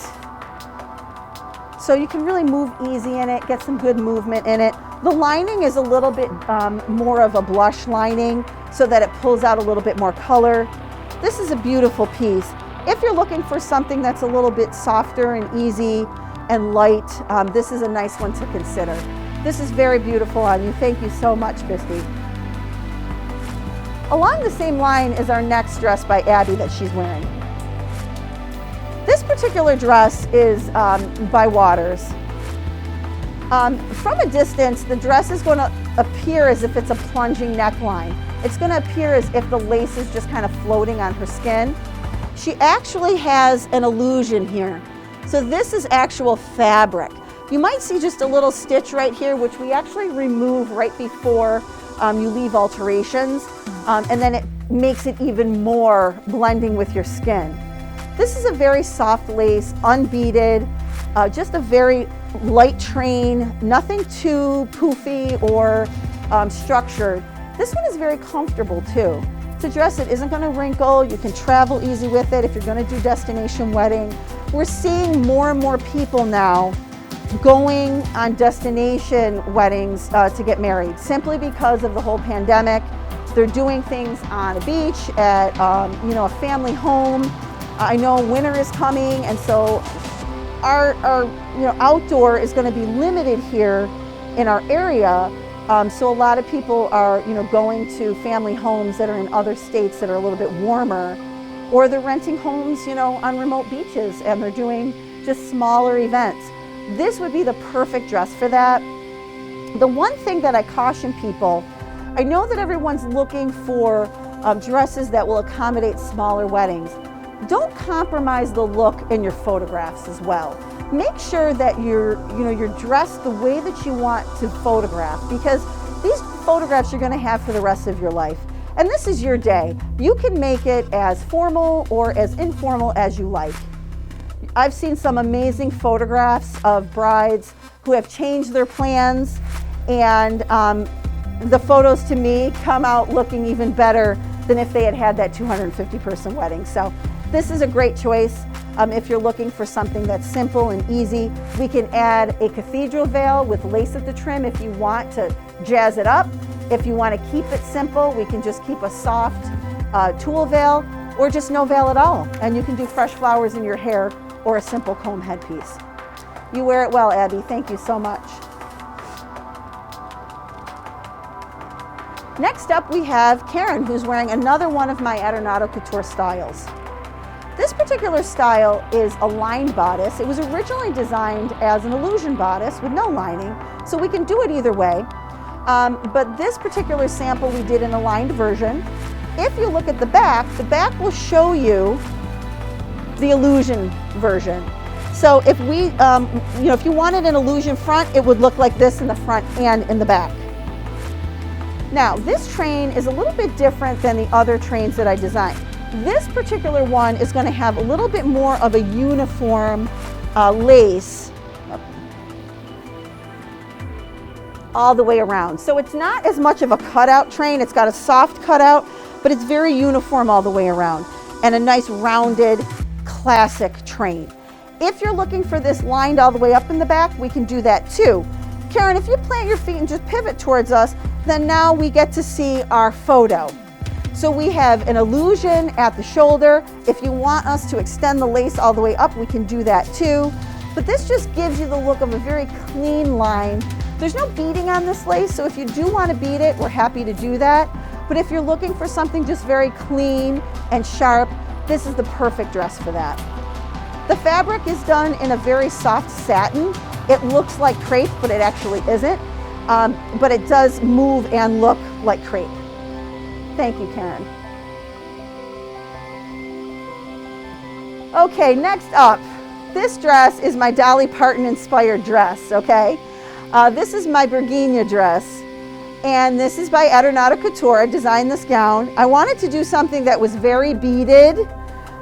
So you can really move easy in it, get some good movement in it. The lining is a little bit more of a blush lining so that it pulls out a little bit more color. This is a beautiful piece. If you're looking for something that's a little bit softer and easy and light, this is a nice one to consider. This is very beautiful on you. Thank you so much, Bisbee. Along the same line is our next dress by Abby that she's wearing. This particular dress is by Waters. From a distance, the dress is going to appear as if it's a plunging neckline. It's going to appear as if the lace is just kind of floating on her skin. She actually has an illusion here. So this is actual fabric. You might see just a little stitch right here, which we actually remove right before you leave alterations, and then it makes it even more blending with your skin. This is a very soft lace, unbeaded, just a very light train, nothing too poofy or structured. This one is very comfortable too. It's a dress that isn't going to wrinkle. You can travel easy with it if you're going to do destination wedding. We're seeing more and more people now going on destination weddings to get married, simply because of the whole pandemic. They're doing things on a beach, at a family home. I know winter is coming, and so our outdoor is going to be limited here in our area. So a lot of people are going to family homes that are in other states that are a little bit warmer, or they're renting homes on remote beaches, and they're doing just smaller events. This would be the perfect dress for that. The one thing that I caution people, I know that everyone's looking for dresses that will accommodate smaller weddings. Don't compromise the look in your photographs as well. Make sure that you're dressed the way that you want to photograph, because these photographs you're going to have for the rest of your life. And this is your day. You can make it as formal or as informal as you like. I've seen some amazing photographs of brides who have changed their plans, and the photos to me come out looking even better than if they had had that 250-person wedding. So this is a great choice. If you're looking for something that's simple and easy, we can add a cathedral veil with lace at the trim if you want to jazz it up. If you want to keep it simple, we can just keep a soft tulle veil, or just no veil at all. And you can do fresh flowers in your hair or a simple comb headpiece. You wear it well, Abby. Thank you so much. Next up, we have Karen, who's wearing another one of my Adornato Couture styles. This particular style is a lined bodice. It was originally designed as an illusion bodice with no lining, so we can do it either way. But this particular sample we did in a lined version. If you look at the back will show you the illusion version. So if we, if you wanted an illusion front, it would look like this in the front and in the back. Now, this train is a little bit different than the other trains that I designed. This particular one is going to have a little bit more of a uniform lace all the way around. So it's not as much of a cutout train. It's got a soft cutout, but it's very uniform all the way around, and a nice rounded classic train. If you're looking for this lined all the way up in the back, we can do that too. Karen, if you plant your feet and just pivot towards us, then now we get to see our photo. So we have an illusion at the shoulder. If you want us to extend the lace all the way up, we can do that too. But this just gives you the look of a very clean line. There's no beading on this lace, so if you do want to bead it, we're happy to do that. But if you're looking for something just very clean and sharp, this is the perfect dress for that. The fabric is done in a very soft satin. It looks like crepe, but it actually isn't. But it does move and look like crepe. Thank you, Karen. Okay, next up, this dress is my Dolly Parton inspired dress, okay? This is my Bergina dress, and this is by Adornato Couture. I designed this gown. I wanted to do something that was very beaded,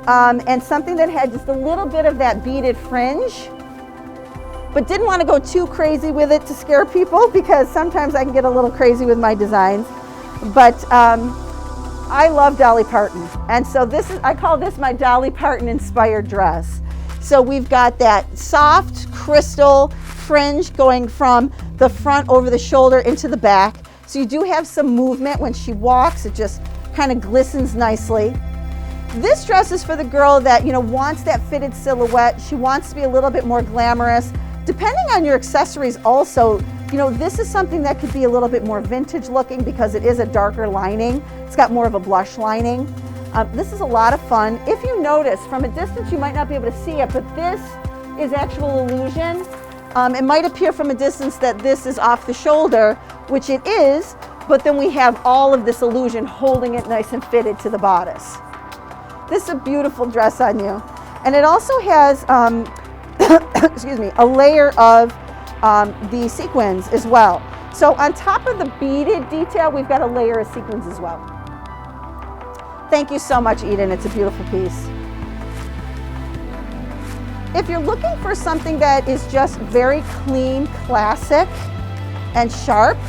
and something that had just a little bit of that beaded fringe, but didn't want to go too crazy with it to scare people, because sometimes I can get a little crazy with my designs. But I love Dolly Parton, and so I call this my Dolly Parton inspired dress. So we've got that soft crystal fringe going from the front over the shoulder into the back. So you do have some movement when she walks. It just kind of glistens nicely. This dress is for the girl that, wants that fitted silhouette. She wants to be a little bit more glamorous. Depending on your accessories also, this is something that could be a little bit more vintage looking because it is a darker lining. It's got more of a blush lining. This is a lot of fun. If you notice, from a distance you might not be able to see it, but this is actual illusion. It might appear from a distance that this is off the shoulder, which it is, but then we have all of this illusion holding it nice and fitted to the bodice. This is a beautiful dress on you. And it also has, excuse me, a layer of the sequins as well. So on top of the beaded detail, we've got a layer of sequins as well. Thank you so much, Eden. It's a beautiful piece. If you're looking for something that is just very clean, classic, and sharp,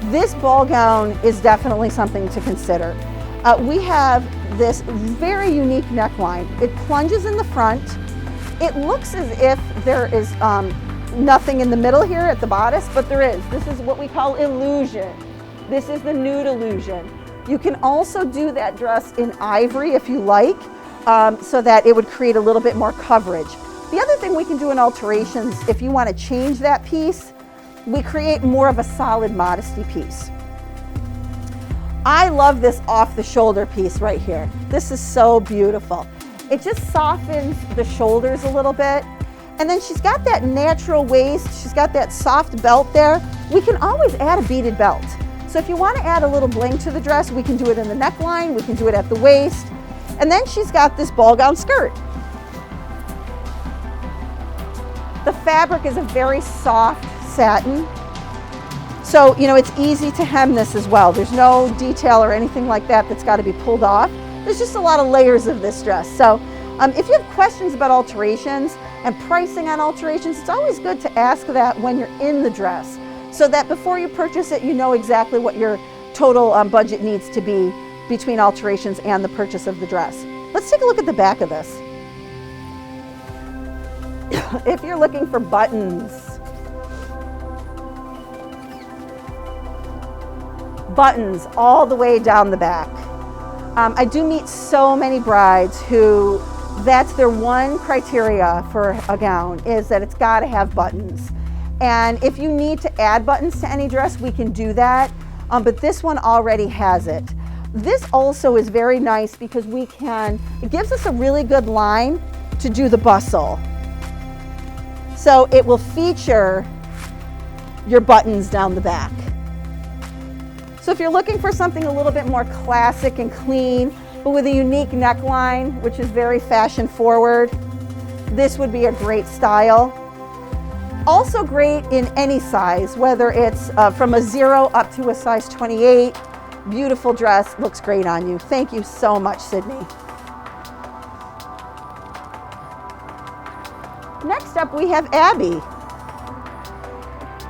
this ball gown is definitely something to consider. We have this very unique neckline. It plunges in the front. It looks as if there is nothing in the middle here at the bodice, but there is. This is what we call illusion. This is the nude illusion. You can also do that dress in ivory if you like, so that it would create a little bit more coverage. The other thing we can do in alterations, if you want to change that piece, we create more of a solid modesty piece. I love this off the shoulder piece right here. This is so beautiful. It just softens the shoulders a little bit. And then she's got that natural waist. She's got that soft belt there. We can always add a beaded belt. So if you want to add a little bling to the dress, we can do it in the neckline. We can do it at the waist. And then she's got this ball gown skirt. The fabric is a very soft satin. So, it's easy to hem this as well. There's no detail or anything like that that's got to be pulled off. There's just a lot of layers of this dress. So if you have questions about alterations and pricing on alterations, it's always good to ask that when you're in the dress, so that before you purchase it, you know exactly what your total budget needs to be between alterations and the purchase of the dress. Let's take a look at the back of this. If you're looking for buttons all the way down the back. I do meet so many brides who that's their one criteria for a gown, is that it's got to have buttons. And if you need to add buttons to any dress, we can do that, but this one already has it. This also is very nice because it gives us a really good line to do the bustle. So it will feature your buttons down the back. So if you're looking for something a little bit more classic and clean, but with a unique neckline, which is very fashion forward, this would be a great style. Also great in any size, whether it's from a 0 up to a size 28. Beautiful dress, looks great on you. Thank you so much, Sydney. Next up, we have Abby.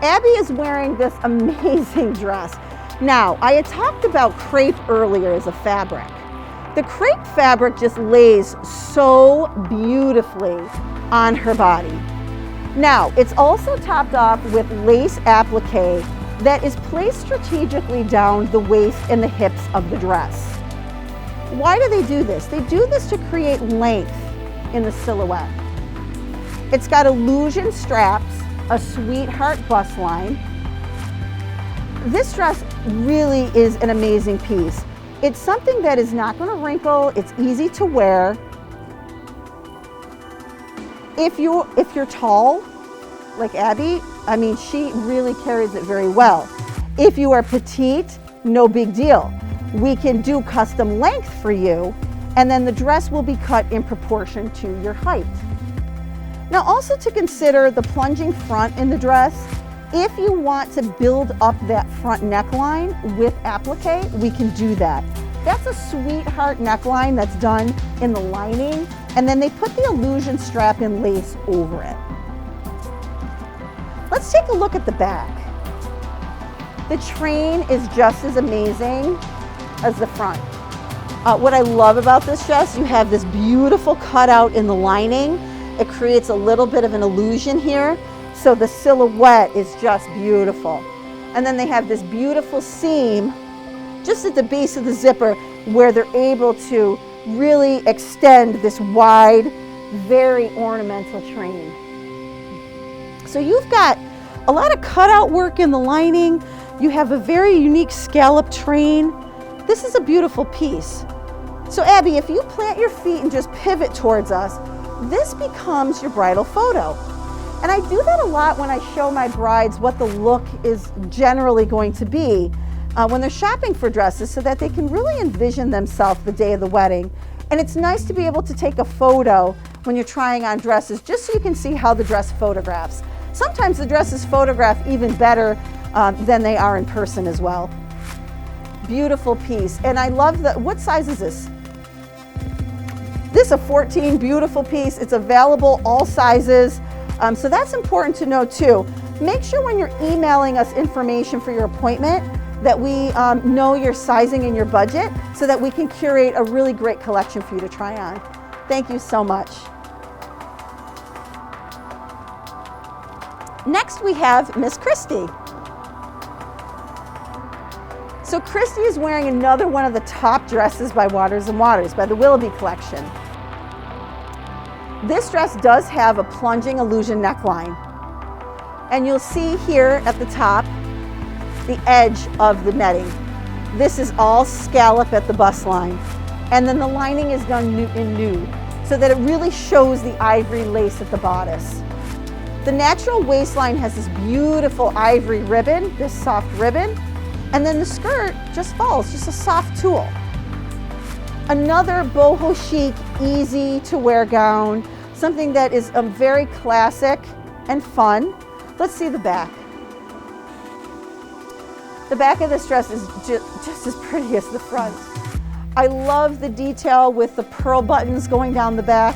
Abby is wearing this amazing dress. Now, I had talked about crepe earlier as a fabric. The crepe fabric just lays so beautifully on her body. Now, it's also topped off with lace applique that is placed strategically down the waist and the hips of the dress. Why do they do this? They do this to create length in the silhouette. It's got illusion straps, a sweetheart bust line. This dress really is an amazing piece. It's something that is not going to wrinkle. It's easy to wear. If you're tall, like Abby, I mean, she really carries it very well. If you are petite, no big deal. We can do custom length for you, and then the dress will be cut in proportion to your height. Now, also to consider the plunging front in the dress. If you want to build up that front neckline with applique, we can do that. That's a sweetheart neckline that's done in the lining, and then they put the illusion strap in lace over it. Let's take a look at the back. The train is just as amazing as the front. What I love about this dress, you have this beautiful cutout in the lining. It creates a little bit of an illusion here. So the silhouette is just beautiful. And then they have this beautiful seam just at the base of the zipper where they're able to really extend this wide, very ornamental train. So you've got a lot of cutout work in the lining. You have a very unique scallop train. This is a beautiful piece. So Abby, if you plant your feet and just pivot towards us, this becomes your bridal photo. And I do that a lot when I show my brides what the look is generally going to be when they're shopping for dresses, so that they can really envision themselves the day of the wedding. And it's nice to be able to take a photo when you're trying on dresses, just so you can see how the dress photographs. Sometimes the dresses photograph even better than they are in person as well. Beautiful piece. And I love what size is this? This is a 14, beautiful piece. It's available all sizes. So that's important to know too. Make sure when you're emailing us information for your appointment that we know your sizing and your budget, so that we can curate a really great collection for you to try on. Thank you so much. Next we have Miss Christy. So Christy is wearing another one of the top dresses by Waters and Waters, by the Willoughby collection. This dress does have a plunging illusion neckline. And you'll see here at the top, the edge of the netting. This is all scallop at the bust line. And then the lining is done in nude, so that it really shows the ivory lace at the bodice. The natural waistline has this beautiful ivory ribbon, this soft ribbon, and then the skirt just falls, just a soft tulle. Another boho chic, easy to wear gown, something that is very classic and fun. Let's see the back. The back of this dress is just as pretty as the front. I love the detail with the pearl buttons going down the back.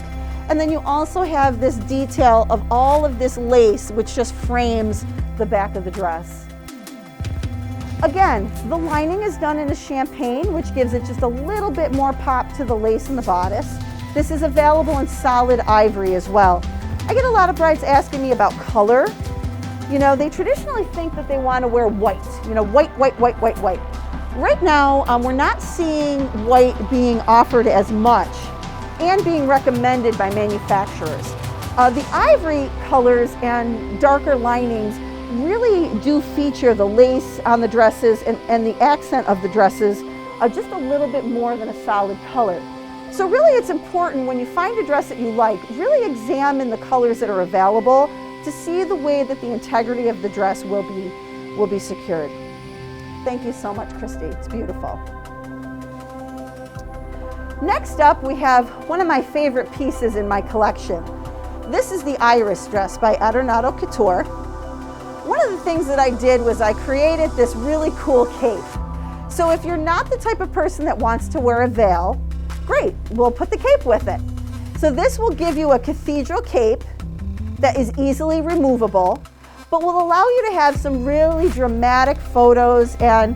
And then you also have this detail of all of this lace, which just frames the back of the dress. Again, the lining is done in a champagne, which gives it just a little bit more pop to the lace in the bodice. This is available in solid ivory as well. I get a lot of brides asking me about color. You know, they traditionally think that they want to wear white, white, white, white, white, white. Right now, we're not seeing white being offered as much and being recommended by manufacturers. The ivory colors and darker linings really do feature the lace on the dresses and the accent of the dresses just a little bit more than a solid color. So really it's important when you find a dress that you like, really examine the colors that are available to see the way that the integrity of the dress will be secured. Thank you so much, Christy. It's beautiful. Next up, we have one of my favorite pieces in my collection. This is the Iris dress by Adornato Couture. One of the things that I did was I created this really cool cape. So if you're not the type of person that wants to wear a veil, great, we'll put the cape with it. So this will give you a cathedral cape that is easily removable, but will allow you to have some really dramatic photos and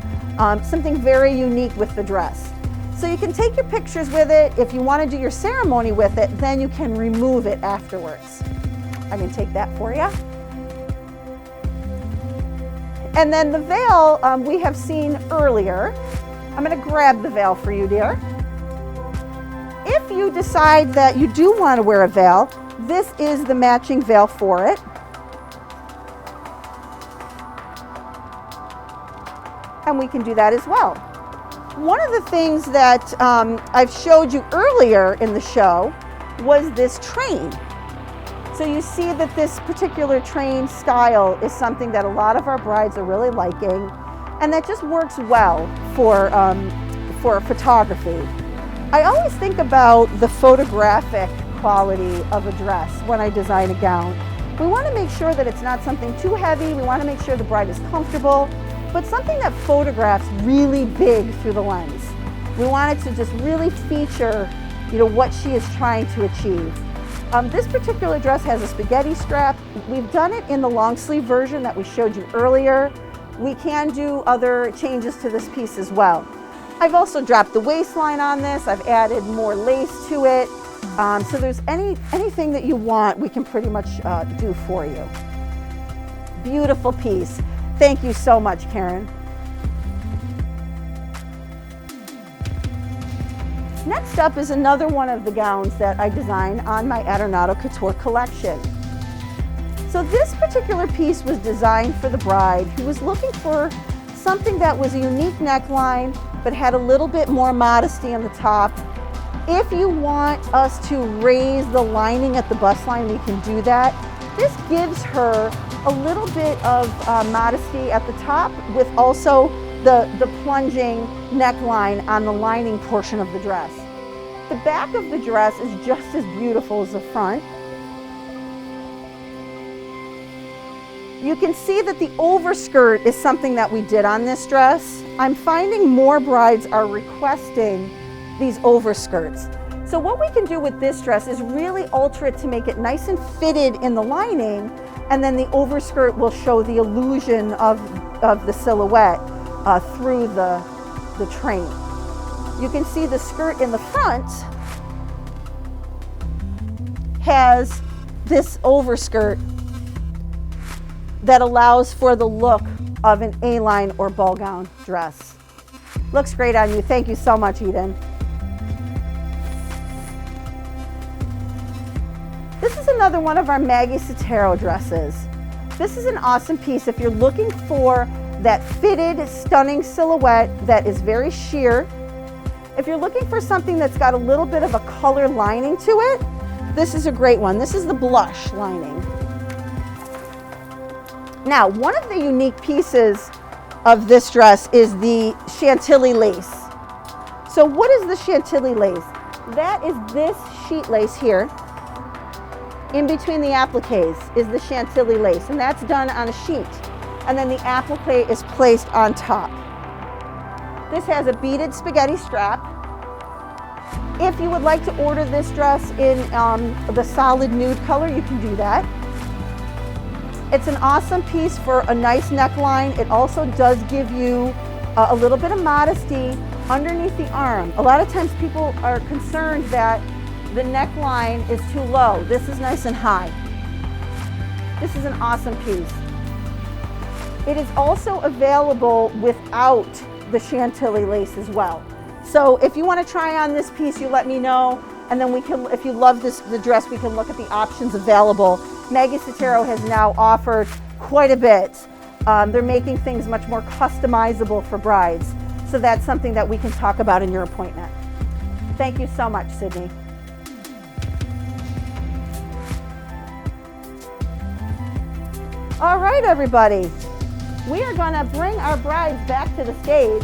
something very unique with the dress. So you can take your pictures with it. If you want to do your ceremony with it, then you can remove it afterwards. I can take that for you. And then the veil we have seen earlier. I'm going to grab the veil for you, dear. If you decide that you do want to wear a veil, this is the matching veil for it. And we can do that as well. One of the things that I've showed you earlier in the show was this train. So you see that this particular train style is something that a lot of our brides are really liking, and that just works well for photography. I always think about the photographic quality of a dress when I design a gown. We want to make sure that it's not something too heavy. We want to make sure the bride is comfortable, but something that photographs really big through the lens. We want it to just really feature, what she is trying to achieve. This particular dress has a spaghetti strap. We've done it in the long sleeve version that we showed you earlier. We can do other changes to this piece as well. I've also dropped the waistline on this. I've added more lace to it. So there's anything that you want, we can pretty much do for you. Beautiful piece. Thank you so much, Karen. Next up is another one of the gowns that I designed on my Adornato Couture collection. So this particular piece was designed for the bride who was looking for something that was a unique neckline but had a little bit more modesty on the top. If you want us to raise the lining at the bust line, we can do that. This gives her a little bit of modesty at the top with also the plunging neckline on the lining portion of the dress. The back of the dress is just as beautiful as the front. You can see that the overskirt is something that we did on this dress. I'm finding more brides are requesting these overskirts. So what we can do with this dress is really alter it to make it nice and fitted in the lining, and then the overskirt will show the illusion of the silhouette through the train. You can see the skirt in the front has this overskirt that allows for the look of an A-line or ball gown dress. Looks great on you. Thank you so much, Eden. This is another one of our Maggie Sottero dresses. This is an awesome piece if you're looking for that fitted, stunning silhouette that is very sheer. If you're looking for something that's got a little bit of a color lining to it, this is a great one. This is the blush lining. Now, one of the unique pieces of this dress is the Chantilly lace. So what is the Chantilly lace? That is this sheet lace here. In between the appliques is the Chantilly lace, and that's done on a sheet. And then the applique is placed on top. This has a beaded spaghetti strap. If you would like to order this dress in the solid nude color, you can do that. It's an awesome piece for a nice neckline. It also does give you a little bit of modesty underneath the arm. A lot of times people are concerned that the neckline is too low. This is nice and high. This is an awesome piece. It is also available without the Chantilly lace as well. So if you want to try on this piece, you let me know, and then we can, if you love the dress, we can look at the options available. Maggie Sottero has now offered quite a bit. They're making things much more customizable for brides. So that's something that we can talk about in your appointment. Thank you so much, Sydney. All right, everybody. We are going to bring our brides back to the stage.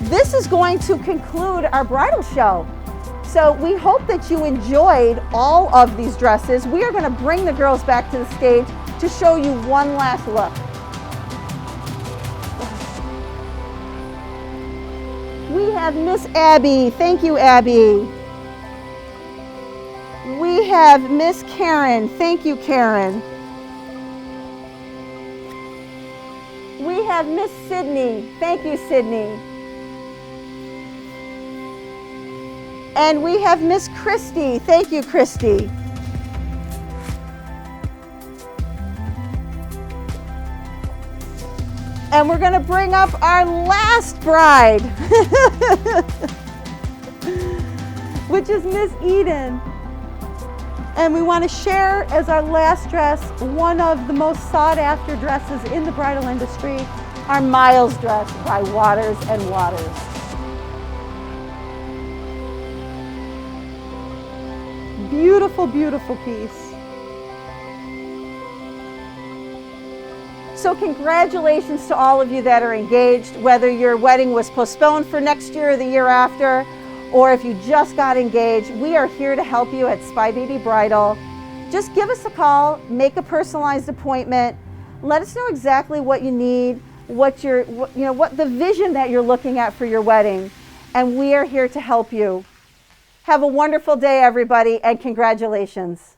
This is going to conclude our bridal show. So we hope that you enjoyed all of these dresses. We are going to bring the girls back to the stage to show you one last look. We have Miss Abby. Thank you, Abby. We have Miss Karen. Thank you, Karen. We have Miss Sydney. Thank you, Sydney. And we have Miss Christy. Thank you, Christy. And we're going to bring up our last bride, which is Miss Eden. And we want to share as our last dress one of the most sought after dresses in the bridal industry, our Miles dress by Waters and Waters. Beautiful, beautiful piece. So congratulations to all of you that are engaged, whether your wedding was postponed for next year or the year after, or if you just got engaged. We are here to help you at Spybaby Bridal. Just give us a call, make a personalized appointment, let us know exactly what you need, what the vision that you're looking at for your wedding, and we are here to help you. Have a wonderful day, everybody, and congratulations.